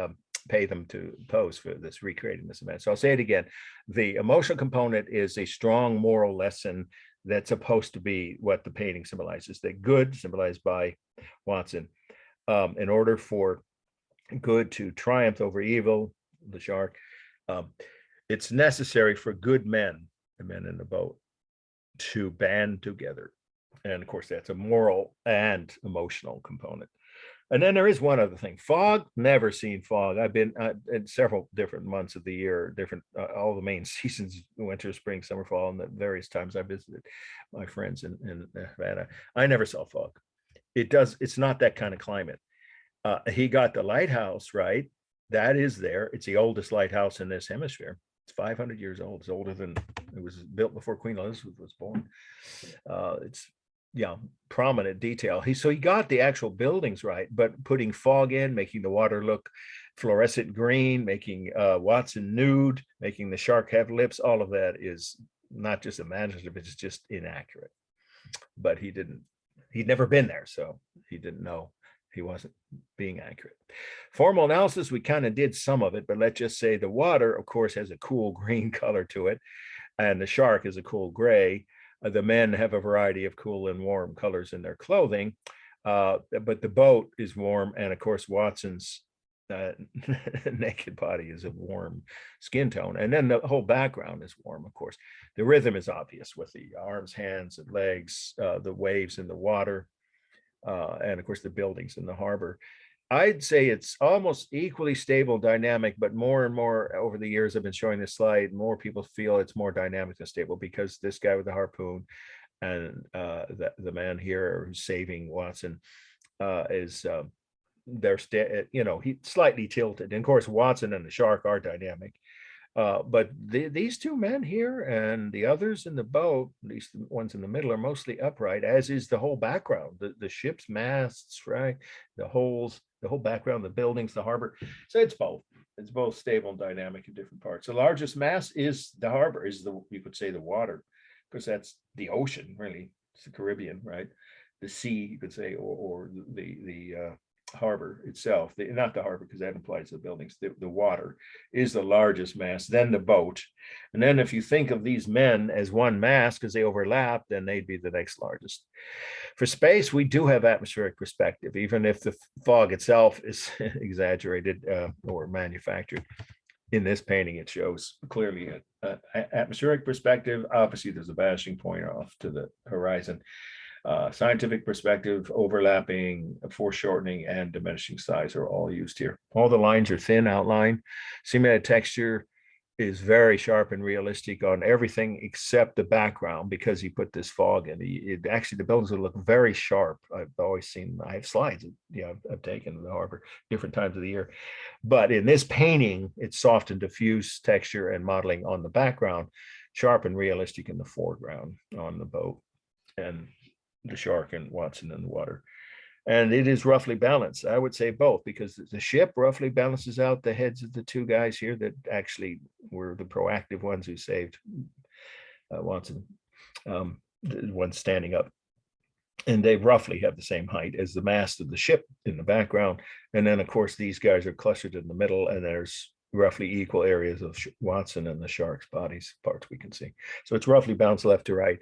pay them to pose for this, recreating this event. So I'll say it again. The emotional component is a strong moral lesson that's supposed to be what the painting symbolizes. That good, symbolized by Watson, in order for good to triumph over evil, the shark, it's necessary for good men, the men in the boat, to band together. And of course, that's a moral and emotional component. And then there is one other thing. Fog, never seen fog. I've been in several different months of the year, different, all the main seasons, winter, spring, summer, fall, and the various times I visited my friends in Havana. I never saw fog. It's not that kind of climate. He got the lighthouse right. That is there. It's the oldest lighthouse in this hemisphere. It's 500 years old. It's older than, it was built before Queen Elizabeth was born. It's, yeah, prominent detail. He got the actual buildings right, but putting fog in, making the water look fluorescent green, making Watson nude, making the shark have lips, all of that is not just imaginative, it's just inaccurate. But he'd never been there, so he didn't know. He wasn't being accurate. Formal analysis, we kind of did some of it, but let's just say the water, of course, has a cool green color to it, and the shark is a cool gray. The men have a variety of cool and warm colors in their clothing, but the boat is warm, and of course, Watson's naked body is a warm skin tone, and then the whole background is warm. Of course, the rhythm is obvious with the arms, hands, and legs, the waves in the water. And of course, the buildings in the harbor. I'd say it's almost equally stable, dynamic, but more and more over the years I've been showing this slide, more people feel it's more dynamic than stable, because this guy with the harpoon and the man here who's saving Watson is he's slightly tilted. And of course, Watson and the shark are dynamic. But these two men here and the others in the boat, these ones in the middle, are mostly upright, as is the whole background, the ship's masts, right? The holes, the whole background, the buildings, the harbor. So it's both stable and dynamic in different parts. The largest mass is the harbor, you could say the water, because that's the ocean, really. It's the Caribbean, right? The sea, you could say, or the harbor itself, not the harbor, because that implies the buildings. The water is the largest mass, then the boat. And then if you think of these men as one mass because they overlap, then they'd be the next largest. For space, we do have atmospheric perspective, even if the fog itself is exaggerated or manufactured. In this painting, it shows clearly an atmospheric perspective. Obviously, there's a vanishing point off to the horizon. Scientific perspective, overlapping, foreshortening, and diminishing size are all used here. All the lines are thin outline. Simulated texture is very sharp and realistic on everything except the background, because he put this fog in. Actually, the buildings would look very sharp. I've always seen, I have slides, I've taken in the harbor different times of the year. But in this painting, it's soft and diffuse texture and modeling on the background, sharp and realistic in the foreground on the boat, and the shark and Watson in the water. And it is roughly balanced. I would say both, because the ship roughly balances out the heads of the two guys here that actually were the proactive ones who saved Watson, the one standing up. And they roughly have the same height as the mast of the ship in the background. And then, of course, these guys are clustered in the middle, and there's roughly equal areas of Watson and the shark's bodies, parts we can see. So it's roughly balanced left to right.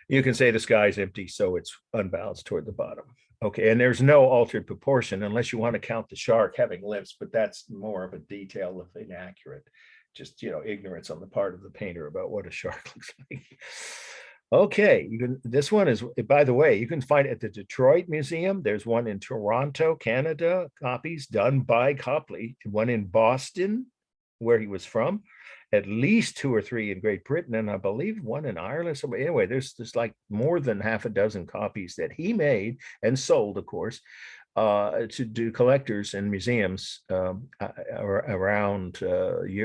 You can say the sky's empty, so it's unbalanced toward the bottom. Okay, and there's no altered proportion unless you want to count the shark having lips, but that's more of a detail of inaccurate, just, ignorance on the part of the painter about what a shark looks like. Okay, this one is, by the way, you can find it at the Detroit Museum. There's one in Toronto, Canada, copies done by Copley, one in Boston, where he was from, at least 2 or 3 in Great Britain, and I believe one in Ireland. So anyway, there's like more than half a dozen copies that he made and sold, of course, to do collectors and museums around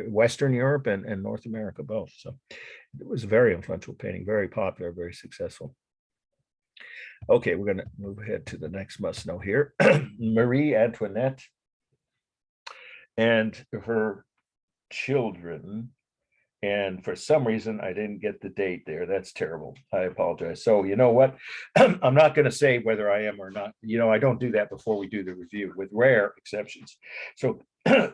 Western Europe and North America both. So it was a very influential painting, very popular, very successful. Okay, we're going to move ahead to the next must know here. Marie Antoinette and her children, and for some reason I didn't get the date there. That's terrible. I apologize. So you know what, I'm not going to say whether I am or not. I don't do that before we do the review, with rare exceptions. So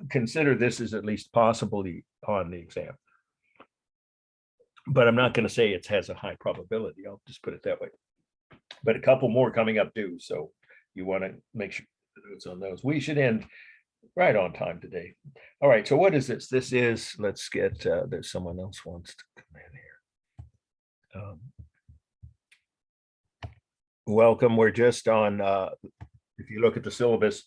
consider this as at least possibly on the exam, but I'm not going to say it has a high probability. I'll just put it that way. But a couple more coming up due, so you want to make sure the notes on those. We should end right on time today. All right, so what is this? This is, let's get, there's someone else wants to come in here. Welcome, we're just on, if you look at the syllabus,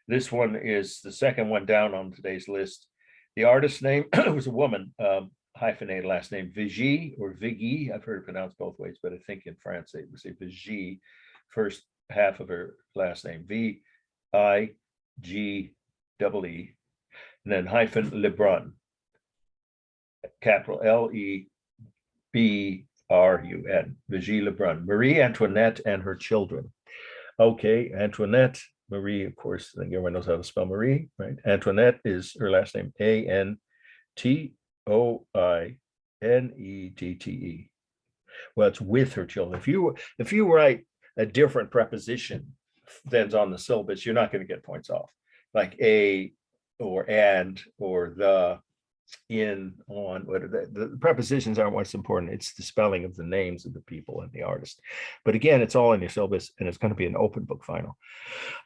this one is the second one down on today's list. The artist's name was a woman, hyphenated last name, Vigy or Vigy. I've heard it pronounced both ways, but I think in France they would say Vigy. First half of her last name, Vigee, and then hyphen Lebrun, capital Lebrun, Vigy Lebrun, Marie Antoinette and her children. Okay, Antoinette, Marie, of course, I think everyone knows how to spell Marie, right? Antoinette is her last name, Antoinette. Well, it's with her children. If you write a different preposition than's on the syllabus, you're not going to get points off, like a or and or the, in, on. The prepositions aren't what's important. It's the spelling of the names of the people and the artist. But again, it's all in your syllabus, and it's going to be an open book final.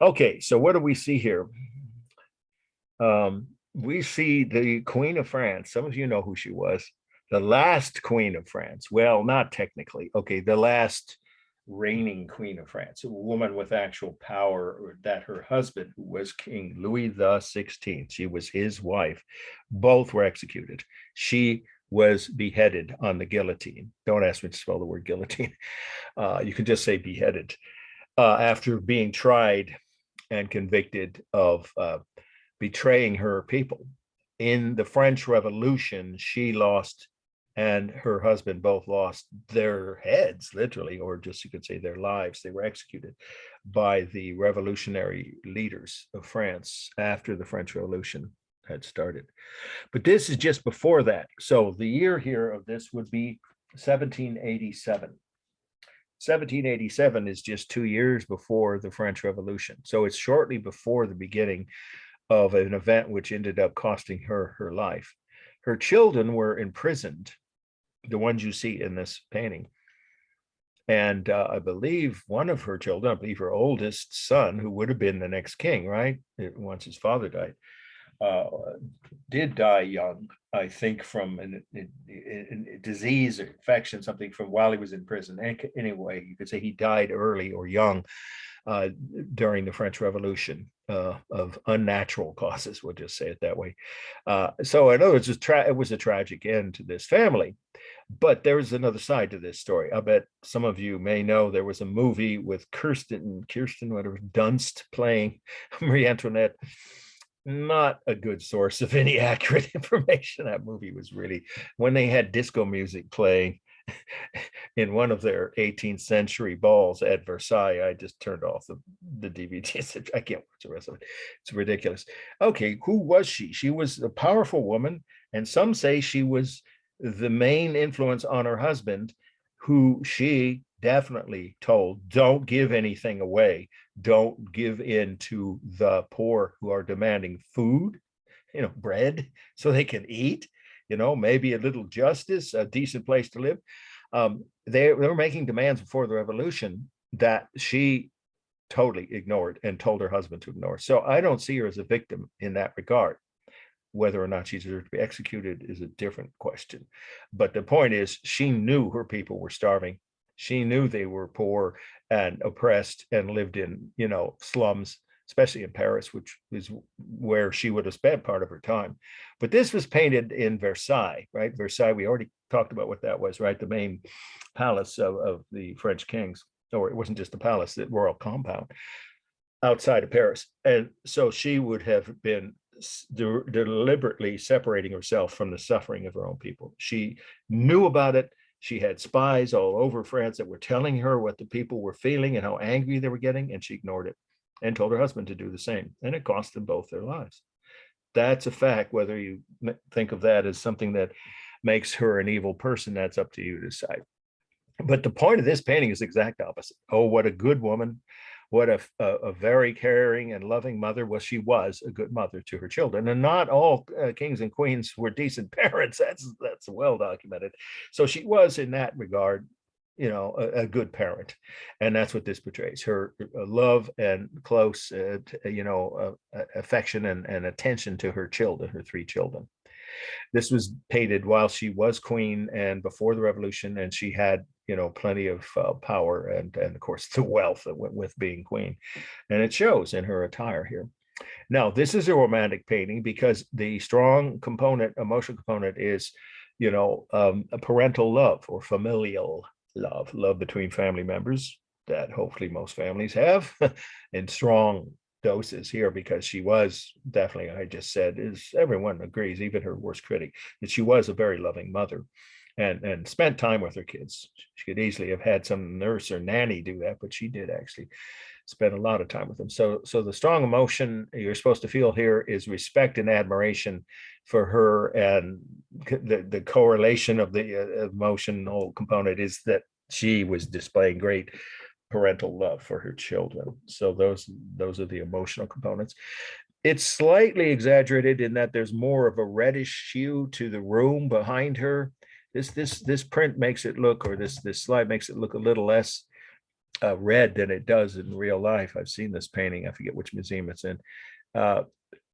Okay, so what do we see here? We see the Queen of France. Some of you know who she was. The last Queen of France. Well, not technically. Okay, the last reigning Queen of France, a woman with actual power, that her husband, who was King Louis XVI, she was his wife. Both were executed. She was beheaded on the guillotine. Don't ask me to spell the word guillotine. You can just say beheaded, after being tried and convicted of betraying her people. In the French Revolution, she lost, and her husband both lost their heads, literally, or just you could say their lives. They were executed by the revolutionary leaders of France after the French Revolution had started. But this is just before that. So the year here of this would be 1787. 1787 is just 2 years before the French Revolution. So it's shortly before the beginning of an event which ended up costing her her life. Her children were imprisoned, the ones you see in this painting. And I believe one of her children, I believe her oldest son, who would have been the next king, right, once his father died, did die young, I think, from a disease or infection, something from while he was in prison. Anyway, you could say he died early or young during the French Revolution. of unnatural causes. We'll just say it that way. So I know it was a tragic end to this family, but there's another side to this story. I bet some of you may know there was a movie with Kirsten, whatever, Dunst playing Marie Antoinette. Not a good source of any accurate information. That movie was really, when they had disco music playing in one of their 18th century balls at Versailles, I just turned off the DVD. I can't watch the rest of it. It's ridiculous. Okay, who was she? She was a powerful woman, and some say she was the main influence on her husband, who she definitely told, don't give anything away. Don't give in to the poor who are demanding food, bread, so they can eat, maybe a little justice, a decent place to live. They were making demands before the revolution that she totally ignored and told her husband to ignore. So I don't see her as a victim in that regard. Whether or not she deserved to be executed is a different question. But the point is, she knew her people were starving. She knew they were poor and oppressed and lived in, slums, especially in Paris, which is where she would have spent part of her time. But this was painted in Versailles, right? Versailles, we already talked about what that was, right? The main palace of the French kings, or it wasn't just a palace, the royal compound outside of Paris. And so she would have been deliberately separating herself from the suffering of her own people. She knew about it. She had spies all over France that were telling her what the people were feeling and how angry they were getting, and she ignored it and told her husband to do the same. And it cost them both their lives. That's a fact. Whether you think of that as something that makes her an evil person, that's up to you to decide. But the point of this painting is the exact opposite. Oh, what a good woman. What a very caring and loving mother. Well, she was a good mother to her children, and not all kings and queens were decent parents. That's well documented. So she was, in that regard, a good parent, and that's what this portrays: her love and close, affection and attention to her children, her three children. This was painted while she was queen and before the revolution, and she had plenty of power and of course the wealth that went with being queen, and it shows in her attire here. Now this is a romantic painting because the strong component, emotional component, is a parental love or familial love between family members that hopefully most families have in strong doses here, because she was definitely, I just said, is everyone agrees, even her worst critic, that she was a very loving mother and spent time with her kids. She could easily have had some nurse or nanny do that, but she did actually spend a lot of time with them. So the strong emotion you're supposed to feel here is respect and admiration for her, and the correlation of the emotional component is that she was displaying great parental love for her children. So those are the emotional components. It's slightly exaggerated in that there's more of a reddish hue to the room behind her. This print makes it look, or this slide makes it look a little less red than it does in real life. I've seen this painting. I forget which museum it's in.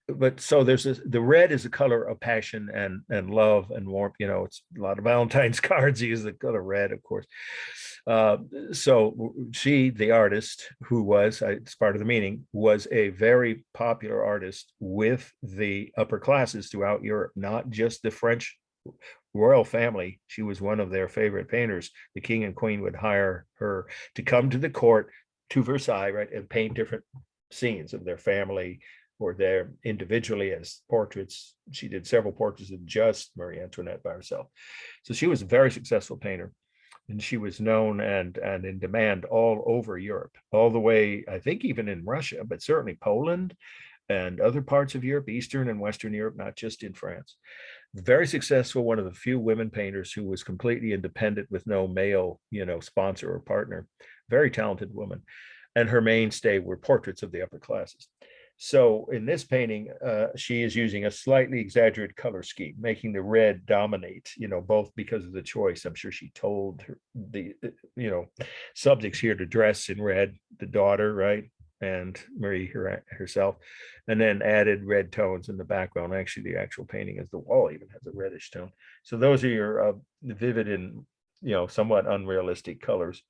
But so the red is a color of passion and love and warmth. It's a lot of Valentine's cards use the color red, of course. So she, the artist, who was, it's part of the meaning, was a very popular artist with the upper classes throughout Europe, not just the French royal family. She was one of their favorite painters. The king and queen would hire her to come to the court, to Versailles, right, and paint different scenes of their family or their individually as portraits. She did several portraits of just Marie Antoinette by herself. So she was a very successful painter, and she was known and in demand all over Europe, all the way, I think, even in Russia, but certainly Poland and other parts of Europe, Eastern and Western Europe, not just in France. Very successful, one of the few women painters who was completely independent with no male, sponsor or partner. Very talented woman. And her mainstay were portraits of the upper classes. So in this painting, she is using a slightly exaggerated color scheme, making the red dominate, both because of the choice. I'm sure she told the subjects here to dress in red, the daughter, right? And Marie herself, and then added red tones in the background. Actually, the actual painting, as the wall even has a reddish tone. So those are your vivid and somewhat unrealistic colors.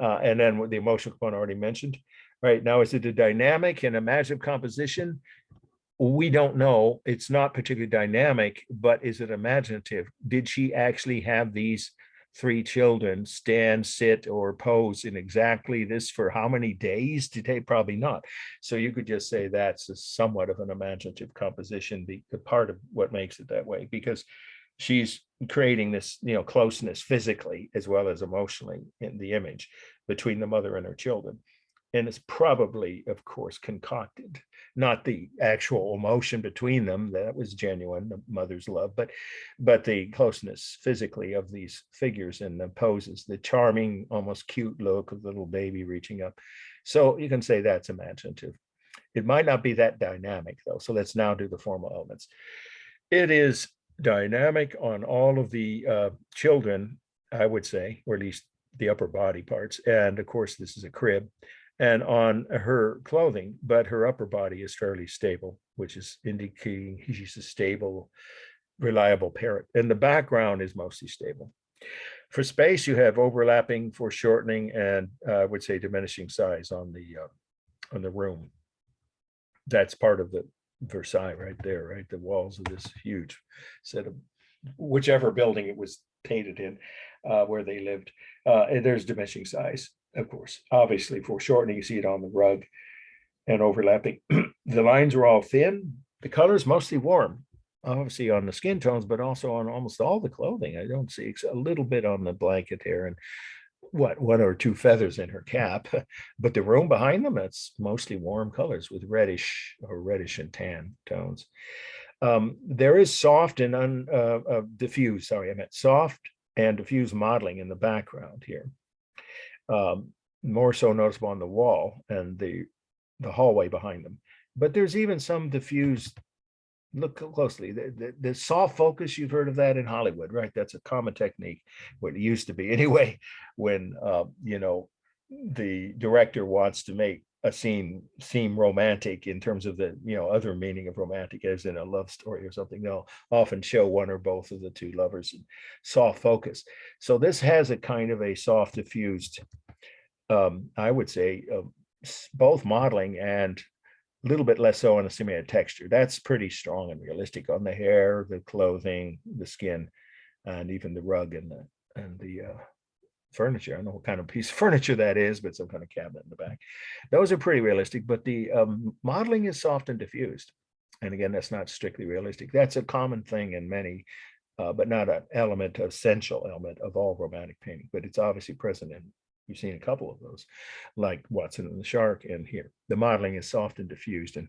And then with the emotional component already mentioned, Right now, is it a dynamic and imaginative composition? We don't know. It's not particularly dynamic, but is it imaginative? Did she actually have these three children stand, sit, or pose in exactly this for how many days? Today, probably not. So you could just say that's somewhat of an imaginative composition, the part of what makes it that way, because she's creating this, closeness physically as well as emotionally in the image between the mother and her children. And it's probably, of course, concocted, not the actual emotion between them that was genuine, the mother's love, but the closeness physically of these figures and the poses, the charming, almost cute look of the little baby reaching up. So you can say that's imaginative. It might not be that dynamic though. So let's now do the formal elements. It is dynamic on all of the children, I would say, or at least the upper body parts. And of course, this is a crib, and on her clothing, but her upper body is fairly stable, which is indicating she's a stable, reliable parent. And the background is mostly stable. For space, you have overlapping, foreshortening, and I would say diminishing size on the room. That's part of the Versailles right there, right? The walls of this huge set of whichever building it was painted in, where they lived. And there's diminishing size, of course. Obviously, foreshortening, you see it on the rug and overlapping. The lines are all thin. The color's mostly warm, obviously on the skin tones, but also on almost all the clothing. I don't see a little bit on the blanket here and one or two feathers in her cap, but the room behind them, it's mostly warm colors with reddish and tan tones. There is soft and diffuse, sorry, I meant soft and diffuse modeling in the background here. More so noticeable on the wall and the hallway behind them. But there's even some diffused, look closely, the soft focus, you've heard of that in Hollywood, right? That's a common technique, what it used to be anyway, when the director wants to make a scene seem romantic in terms of the other meaning of romantic, as in a love story or something. They'll often show one or both of the two lovers in soft focus. So this has a kind of a soft diffused, I would say, both modeling and a little bit less so on the simulated texture. That's pretty strong and realistic on the hair, the clothing, the skin, and even the rug and the furniture. I don't know what kind of piece of furniture that is, but some kind of cabinet in the back. Those are pretty realistic, but the modeling is soft and diffused. And again, that's not strictly realistic. That's a common thing in many, but not an essential element of all romantic painting, but it's obviously present in, you've seen a couple of those, like Watson and the Shark, and here. The modeling is soft and diffused and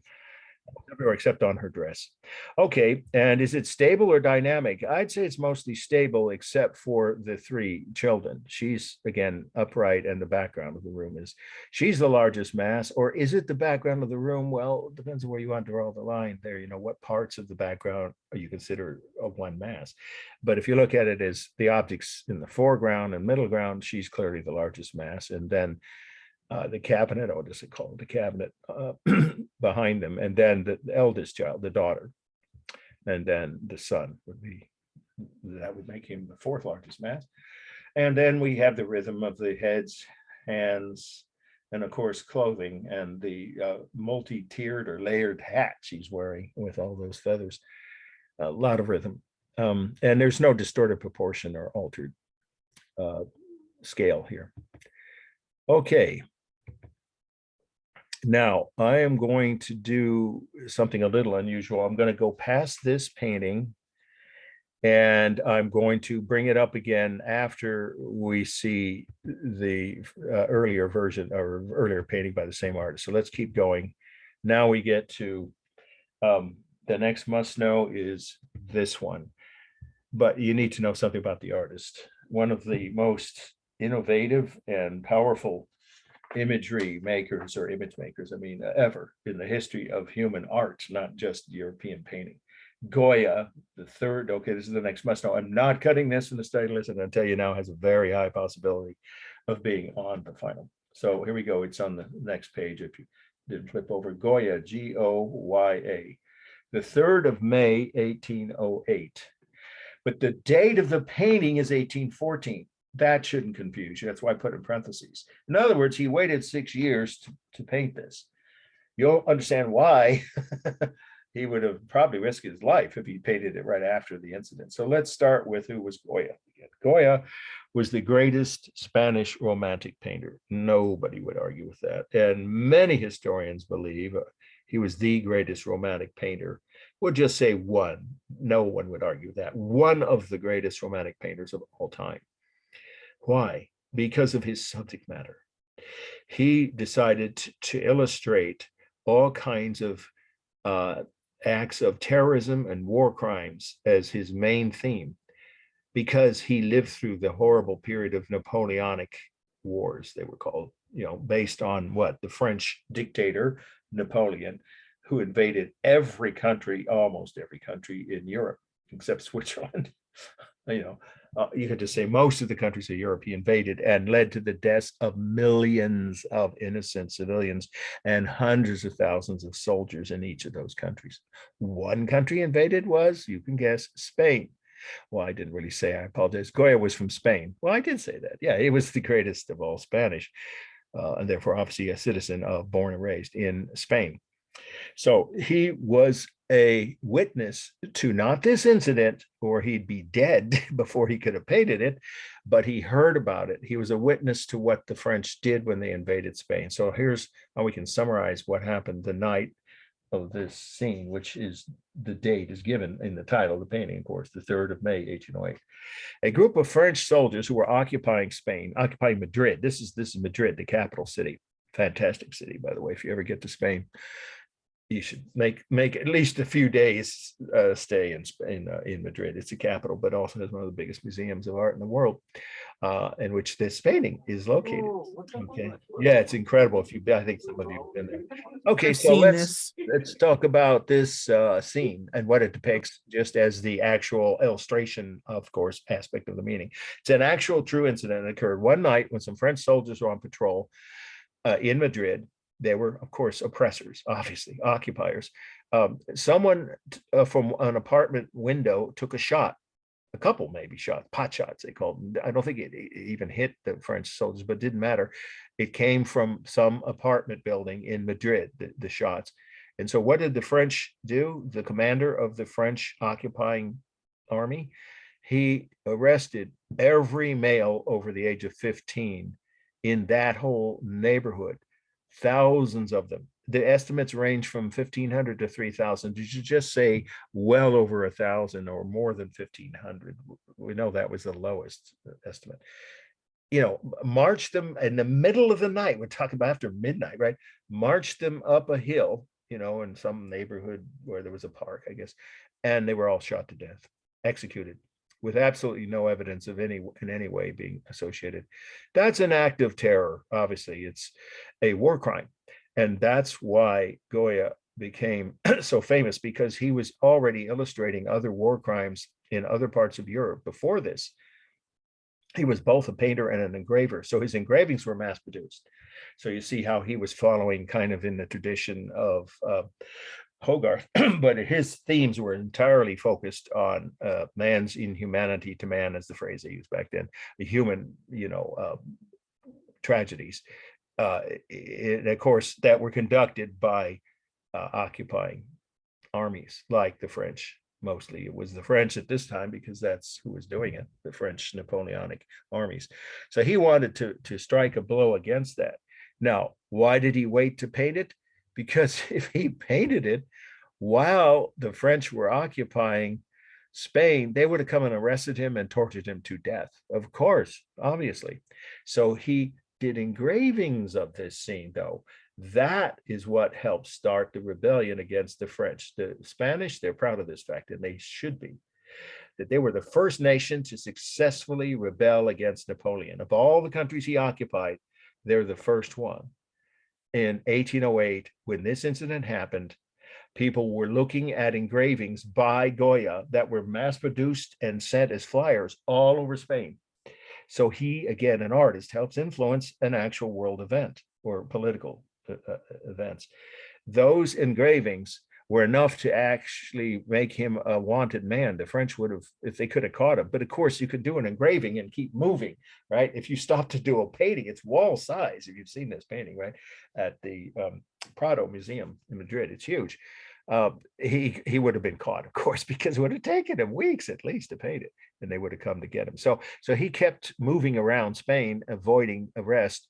everywhere except on her dress. Okay, and is it stable or dynamic? I'd say it's mostly stable except for the three children. She's, again, upright, and the background of the room is, she's the largest mass. Or is it the background of the room? Well, it depends on where you want to draw the line there, what parts of the background you consider of one mass. But if you look at it as the objects in the foreground and middle ground, she's clearly the largest mass. And then the cabinet, or does it call it the cabinet, behind them, and then the eldest child, the daughter, and then the son that would make him the fourth largest mass. And then we have the rhythm of the heads, hands, and of course clothing, and the multi-tiered or layered hat she's wearing with all those feathers. A lot of rhythm, and there's no distorted proportion or altered scale here. Okay. Now, I am going to do something a little unusual. I'm going to go past this painting, and I'm going to bring it up again after we see the earlier version or earlier painting by the same artist. So let's keep going. Now we get to the next must know is this one, but you need to know something about the artist. One of the most innovative and powerful imagery makers or image makers, ever in the history of human art, not just European painting. Goya the third, okay, this is the next must know. I'm not cutting this from the study list. I'm going to tell you now, has a very high possibility of being on the final. So here we go. It's on the next page. If you didn't flip over, Goya, Goya, the 3rd of May, 1808. But the date of the painting is 1814. That shouldn't confuse you. That's why I put in parentheses. In other words, he waited 6 years to paint this. You'll understand why he would have probably risked his life if he painted it right after the incident. So let's start with who was Goya. Goya was the greatest Spanish romantic painter. Nobody would argue with that. And many historians believe he was the greatest romantic painter. We'll just say one. No one would argue that. One of the greatest romantic painters of all time. Why? Because of his subject matter. He decided to illustrate all kinds of acts of terrorism and war crimes as his main theme, because he lived through the horrible period of Napoleonic wars, they were called, based on what? The French dictator, Napoleon, who invaded every country, almost every country in Europe, except Switzerland. You could just say most of the countries of Europe he invaded, and led to the deaths of millions of innocent civilians and hundreds of thousands of soldiers in each of those countries. One country invaded was, you can guess, Spain. Well, I didn't really say, I apologize. Goya was from Spain. Well, I did say that. Yeah, he was the greatest of all Spanish, and therefore obviously a citizen born and raised in Spain. So he was a witness to not this incident, or he'd be dead before he could have painted it, but he heard about it. He was a witness to what the French did when they invaded Spain. So here's how we can summarize what happened the night of this scene, which is the date is given in the title of the painting, of course, the 3rd of May, 1808. A group of French soldiers who were occupying Spain, occupying Madrid. This is Madrid, the capital city. Fantastic city, by the way. If you ever get to Spain, you should make at least a few days stay in Madrid. It's the capital, but also has one of the biggest museums of art in the world, in which this painting is located. Okay, yeah, it's incredible. I think some of you have been there. Okay, so let's talk about this scene and what it depicts, just as the actual illustration, of course, aspect of the meaning. It's an actual true incident that occurred one night when some French soldiers were on patrol in Madrid. They were, of course, oppressors, obviously, occupiers. Someone from an apartment window took a shot, a couple maybe shots, pot shots, they called them. I don't think it even hit the French soldiers, but it didn't matter. It came from some apartment building in Madrid, the shots. And so what did the French do? The commander of the French occupying army, he arrested every male over the age of 15 in that whole neighborhood. Thousands of them. The estimates range from 1,500 to 3,000. You should just say well over 1,000 or more than 1,500. We know that was the lowest estimate. March them in the middle of the night. We're talking about after midnight, right? March them up a hill, in some neighborhood where there was a park, I guess, and they were all shot to death, executed, with absolutely no evidence of in any way being associated. That's an act of terror. Obviously, it's a war crime. And that's why Goya became so famous, because he was already illustrating other war crimes in other parts of Europe before this. He was both a painter and an engraver. So his engravings were mass produced. So you see how he was following kind of in the tradition of Hogarth, but his themes were entirely focused on man's inhumanity to man, as the phrase they used back then, the human, tragedies. And of course, that were conducted by occupying armies like the French. Mostly it was the French at this time, because that's who was doing it, the French Napoleonic armies. So he wanted to strike a blow against that. Now, why did he wait to paint it? Because if he painted it while the French were occupying Spain, they would have come and arrested him and tortured him to death, of course, obviously. So he did engravings of this scene, though. That is what helped start the rebellion against the French. The Spanish, they're proud of this fact, and they should be, that they were the first nation to successfully rebel against Napoleon. Of all the countries he occupied, they're the first one. In 1808, when this incident happened, people were looking at engravings by Goya that were mass produced and sent as flyers all over Spain. So he, again, an artist, helps influence an actual world event or political events. Those engravings were enough to actually make him a wanted man. The French would have, if they could have caught him. But of course, you could do an engraving and keep moving, right? If you stop to do a painting, it's wall size. If you've seen this painting, right, at the Prado Museum in Madrid, it's huge. He would have been caught, of course, because it would have taken him weeks at least to paint it, and they would have come to get him. So he kept moving around Spain, avoiding arrest,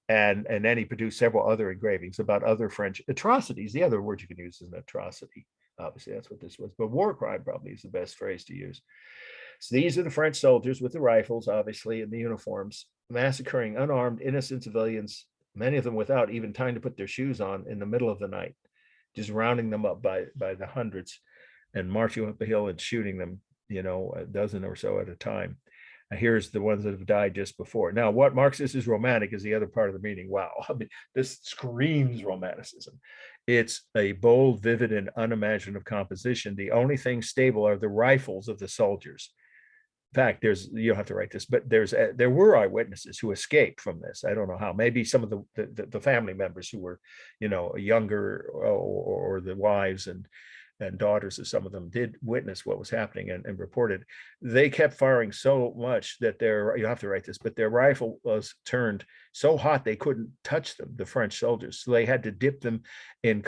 and then he produced several other engravings about other French atrocities. The other word you can use is an atrocity. Obviously, that's what this was, but war crime probably is the best phrase to use. So these are the French soldiers with the rifles, obviously, and the uniforms, massacring unarmed, innocent civilians, many of them without even time to put their shoes on, in the middle of the night, just rounding them up by the hundreds and marching up the hill and shooting them, a dozen or so at a time. Here's the ones that have died just before. Now, what marks this as romantic is the other part of the meaning. Wow, I mean, this screams Romanticism. It's a bold, vivid, and unimaginative composition. The only thing stable are the rifles of the soldiers. In fact, you don't have to write this, but there were eyewitnesses who escaped from this. I don't know how. Maybe some of the family members who were, younger, or the wives and daughters of some of them did witness what was happening and reported. They kept firing so much that you have to write this, but their rifle was turned so hot they couldn't touch them, the French soldiers. So they had to dip them in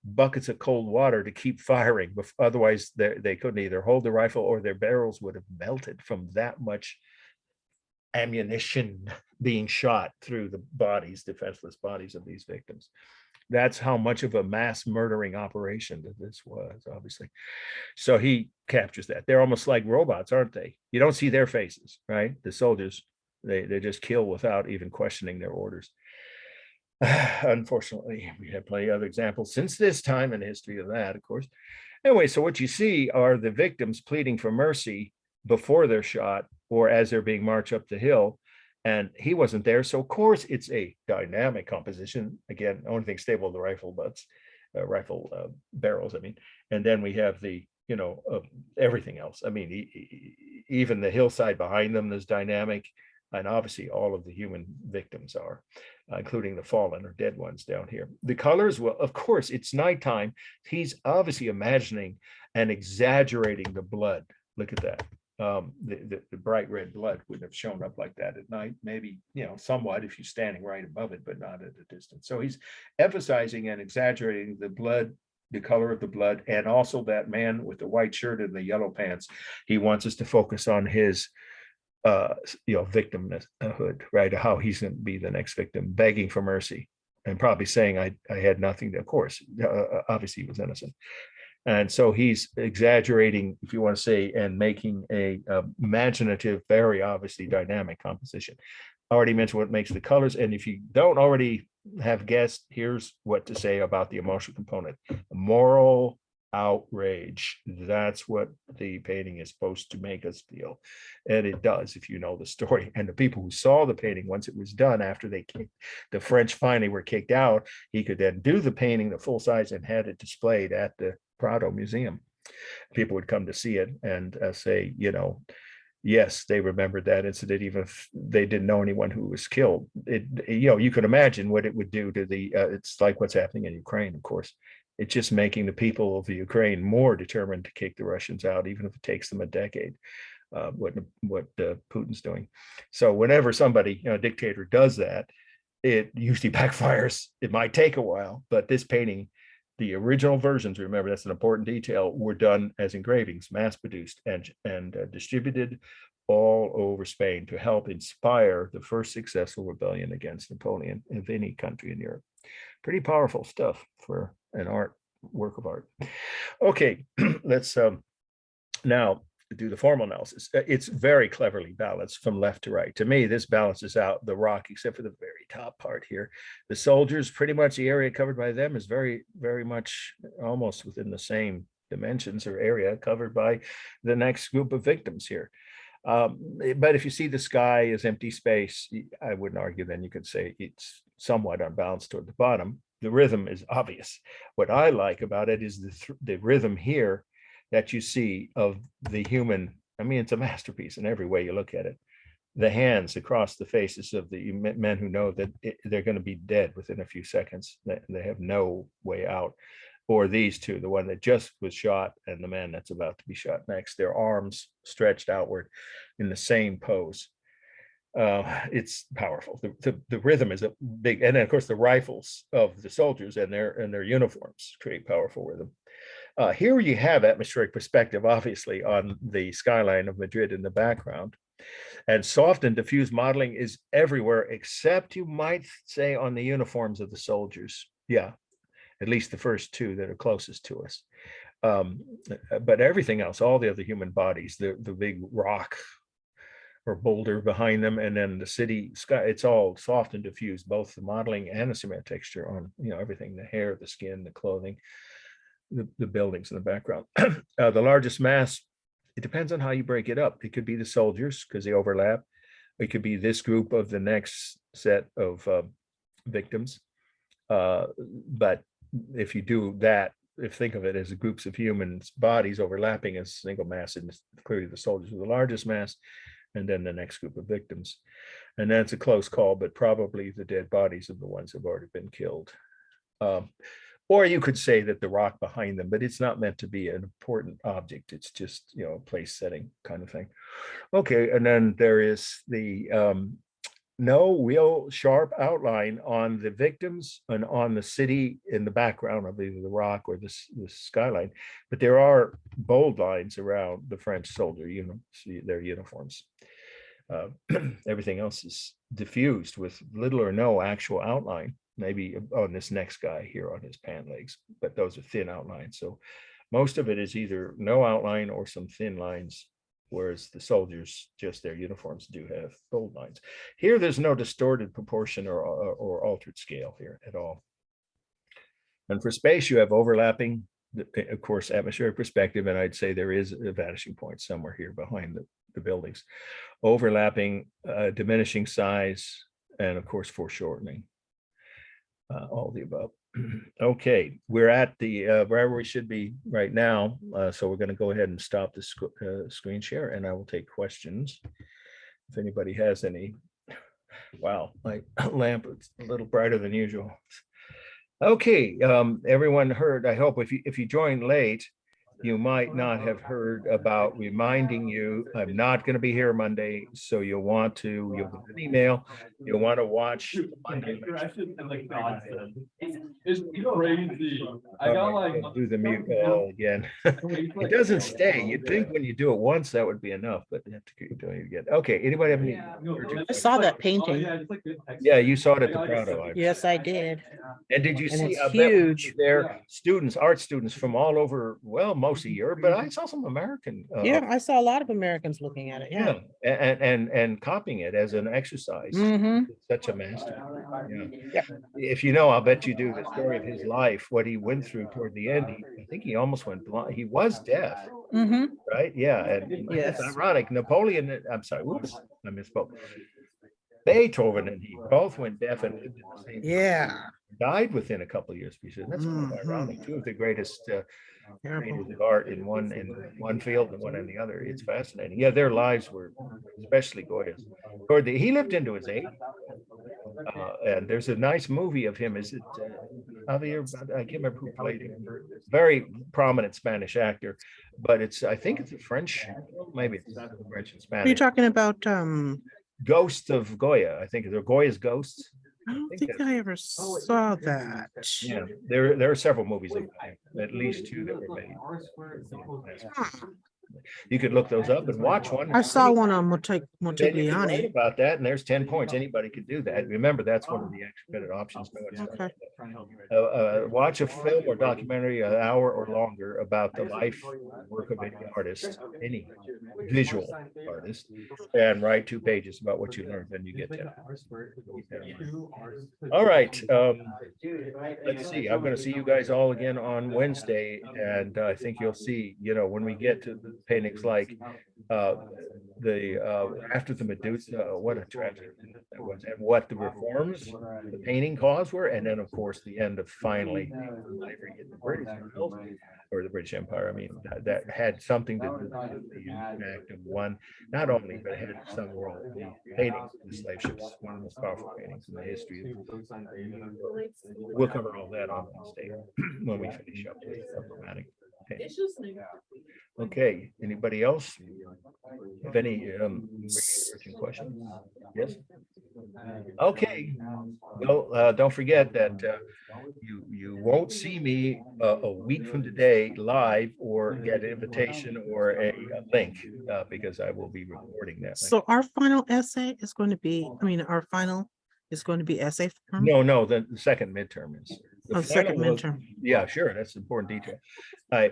buckets of cold water to keep firing. Otherwise, they couldn't either hold the rifle, or their barrels would have melted from that much ammunition being shot through the defenseless bodies of these victims. That's how much of a mass murdering operation that this was, obviously. So he captures that. They're almost like robots, aren't they? You don't see their faces, right? The soldiers, they just kill without even questioning their orders. Unfortunately, we have plenty of other examples since this time in the history of that, of course. Anyway, so what you see are the victims pleading for mercy before they're shot or as they're being marched up the hill. And he wasn't there. So, of course, it's a dynamic composition. Again, only thing stable, the rifle butts, barrels, I mean. And then we have everything else. I mean, even the hillside behind them is dynamic. And obviously, all of the human victims are, including the fallen or dead ones down here. The colors, well, of course, it's nighttime. He's obviously imagining and exaggerating the blood. Look at that. The bright red blood wouldn't have shown up like that at night. Maybe, somewhat if you're standing right above it, but not at a distance. So he's emphasizing and exaggerating the blood, the color of the blood, and also that man with the white shirt and the yellow pants. He wants us to focus on his victimhood, right? How he's going to be the next victim, begging for mercy and probably saying, I had nothing to, of course, obviously he was innocent. And so he's exaggerating, if you want to say, and making a imaginative, very obviously dynamic composition. I already mentioned what makes the colors. And if you don't already have guessed, here's what to say about the emotional component. Moral outrage. That's what the painting is supposed to make us feel. And it does, if you know the story. And the people who saw the painting, once it was done, after the French finally were kicked out, he could then do the painting, the full size, and had it displayed at the Prado Museum. People would come to see it and say, yes, they remembered that incident, even if they didn't know anyone who was killed. You could imagine what it would do to it's like what's happening in Ukraine, of course. It's just making the people of the Ukraine more determined to kick the Russians out, even if it takes them a decade. What Putin's doing. So whenever somebody, a dictator, does that, it usually backfires. It might take a while, but this painting, the original versions, remember that's an important detail, were done as engravings, mass-produced and distributed all over Spain to help inspire the first successful rebellion against Napoleon in any country in Europe. Pretty powerful stuff for an work of art. Okay, let's now do the formal analysis. It's very cleverly balanced from left to right. To me, this balances out the rock, except for the very top part here. The soldiers, pretty much the area covered by them is very, very much almost within the same dimensions or area covered by the next group of victims here. But if you see the sky as empty space, I wouldn't argue, then you could say it's somewhat unbalanced toward the bottom. The rhythm is obvious. What I like about it is the rhythm here that you see of the human. I mean, it's a masterpiece in every way you look at it. The hands across the faces of the men who know that they're going to be dead within a few seconds. They have no way out. or these two, the one that just was shot and the man that's about to be shot next, their arms stretched outward in the same pose. It's powerful. The rhythm is a big, and then of course the rifles of the soldiers and their uniforms create powerful rhythm. Here you have atmospheric perspective, obviously, on the skyline of Madrid in the background. And soft and diffuse modeling is everywhere, except you might say on the uniforms of the soldiers. Yeah, at least the first two that are closest to us. But everything else, all the other human bodies, the big rock or boulder behind them, and then the city sky, it's all soft and diffuse, both the modeling and the cement texture on, everything, the hair, the skin, the clothing, the buildings in the background. The largest mass, it depends on how you break it up. It could be the soldiers because they overlap. It could be this group of the next set of victims. But if you do that, think of it as groups of humans' bodies overlapping as a single mass, and clearly the soldiers are the largest mass, and then the next group of victims. And that's a close call, but probably the dead bodies of the ones who have already been killed. Or you could say that the rock behind them, but it's not meant to be an important object. It's just, a place setting kind of thing. Okay, and then there is the no real sharp outline on the victims and on the city in the background of either the rock or the skyline, but there are bold lines around the French soldier, their uniforms. Everything else is diffused with little or no actual outline, maybe on this next guy here on his pant legs, but those are thin outlines. So most of it is either no outline or some thin lines, whereas the soldiers, just their uniforms do have bold lines. Here, there's no distorted proportion or altered scale here at all. And for space, you have overlapping, of course, atmospheric perspective, and I'd say there is a vanishing point somewhere here behind the buildings. Overlapping, diminishing size, and of course, foreshortening. All the above. Okay, we're at the wherever we should be right now. So we're going to go ahead and stop the screen share, and I will take questions if anybody has any. Wow, my lamp is a little brighter than usual. Okay, everyone heard, I hope. If you joined late, you might not have heard about reminding you, I'm not going to be here Monday, so you'll get an email. You'll want to watch Monday. It's crazy. I got do the mute again. It doesn't stay. You'd think when you do it once that would be enough, but you have to keep doing it again. Okay, anybody have any? I saw that painting. Yeah, you saw it at the Prado. Yes, I did. And did you see? It's huge. There, art students from all over. Well, mostly Europe, but I saw some American. Yeah, I saw a lot of Americans looking at it. Yeah, and copying it as an exercise. Mhm. It's such a master. Yeah. If you know, I'll bet you do the story of his life, what he went through toward the end. I think he almost went blind. He was deaf, Mhm. right? Yeah, and Yes. it's ironic. Napoleon. I'm sorry. Whoops, I misspoke. Beethoven and he both went deaf and lived in the same. Yeah. Died within a couple of years. That's kind of ironic. Two of the greatest creators of art in one field and one in the other. It's fascinating. Yeah, their lives were especially Goya's. He lived into his 80s. And there's a nice movie of him. Is it Javier? I can't remember who played him. Very prominent Spanish actor, but I think it's a French. Maybe it's French and What are you Spanish. talking about? Ghost of Goya. I think they're Goya's Ghosts. I don't think I ever saw that. Yeah, there are several movies, at least two that were made. You could look those up and watch one. I saw one on Then you can write Montegliani. about that, and there's 10 points. Anybody could do that. Remember, that's one of the extra credit options. Okay. Watch a film or documentary an hour or longer about the life work of any artist, any visual artist, and write 2 pages about what you learned. Then you get 10. All right. Let's see. I'm going to see you guys all again on Wednesday, and I think you'll see, when we get to paintings like after the Medusa, what a tragedy that was, and what the reforms the painting cause were, and then of course the end of finally slavery in the British Isles, or the British Empire. I mean, that had something to do with the impact of one, not only, but it had some role. The painting of the slave ships, one of the most powerful paintings in the history of. We'll cover all that on Wednesday when we finish up with romantic painting. Okay, anybody else have any urgent questions? Yes. Okay. Well, don't forget that you won't see me a week from today live or get an invitation or a link because I will be recording that. So our final essay is going to be, our final is going to be essay form? No, the second midterm is. The Second final was- midterm. Yeah, sure, that's an important detail.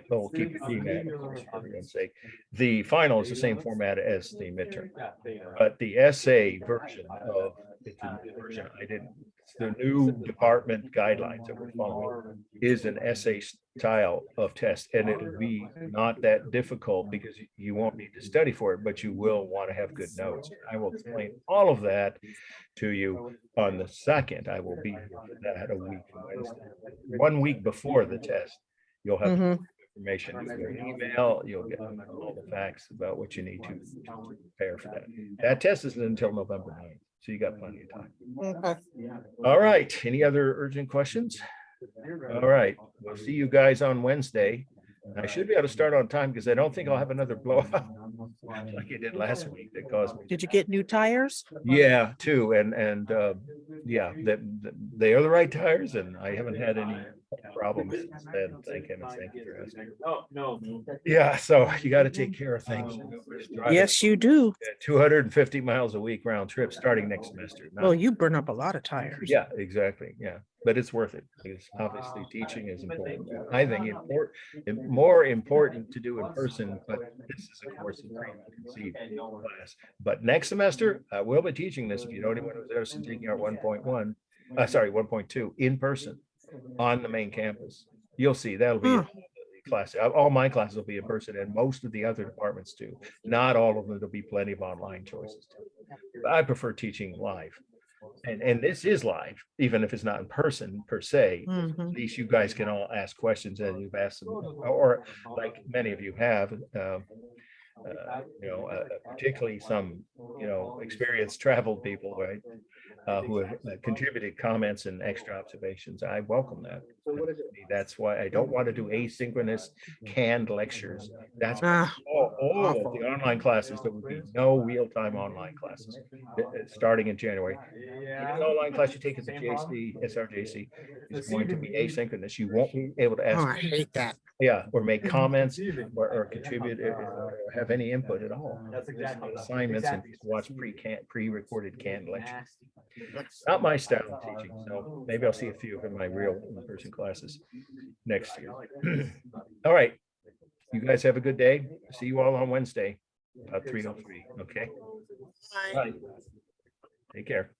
We'll keep repeating that, of course, for everyone's sake. The final is the same format as the midterm, but the essay version of it's a new version. It's the new department guidelines that we're following is an essay style of test, and it'll be not that difficult because you won't need to study for it, but you will want to have good notes. I will explain all of that to you on the 2nd. I will be here for that a week from Wednesday. 1 week before the test, you'll have information in your email. You'll get all the facts about what you need to prepare for that. That test isn't until November 9th, so you got plenty of time. Okay. All right. Any other urgent questions? All right. We'll see you guys on Wednesday. I should be able to start on time because I don't think I'll have another blowout like I did last week that caused me. Did you get new tires? Yeah, too, and yeah, that they are the right tires, and I haven't had any problems since then. Thank heavens, thank you for asking. No. Yeah, so you got to take care of things. Yes, you do. 250 miles a week round trip starting next semester. Well, you burn up a lot of tires. Yeah, exactly. Yeah, but it's worth it because obviously teaching is important. I think more important to do in person, but this is a course in preconceived class. But next semester, I will be teaching this. If you know anyone who's interested in taking our 1.2 in person on the main campus, you'll see that'll be a class. All my classes will be in person, and most of the other departments too. Not all of them. There'll be plenty of online choices too. But I prefer teaching live. And this is live, even if it's not in person per se. At least you guys can all ask questions and you've asked them, or like many of you have, particularly some, experienced traveled people, right? Who have contributed comments and extra observations. I welcome that. That's why I don't want to do asynchronous canned lectures. That's all of the online classes. There would be no real-time online classes starting in January. Even the online class you take at the SRJC is going to be asynchronous. You won't be able to ask. I hate that. Yeah, or make comments or contribute or have any input at all. Assignments and watch pre-recorded canned lectures. Not my style of teaching, so maybe I'll see a few of my real in-person classes next year. All right, you guys have a good day. See you all on Wednesday, about 3:03. Okay. Bye. Take care.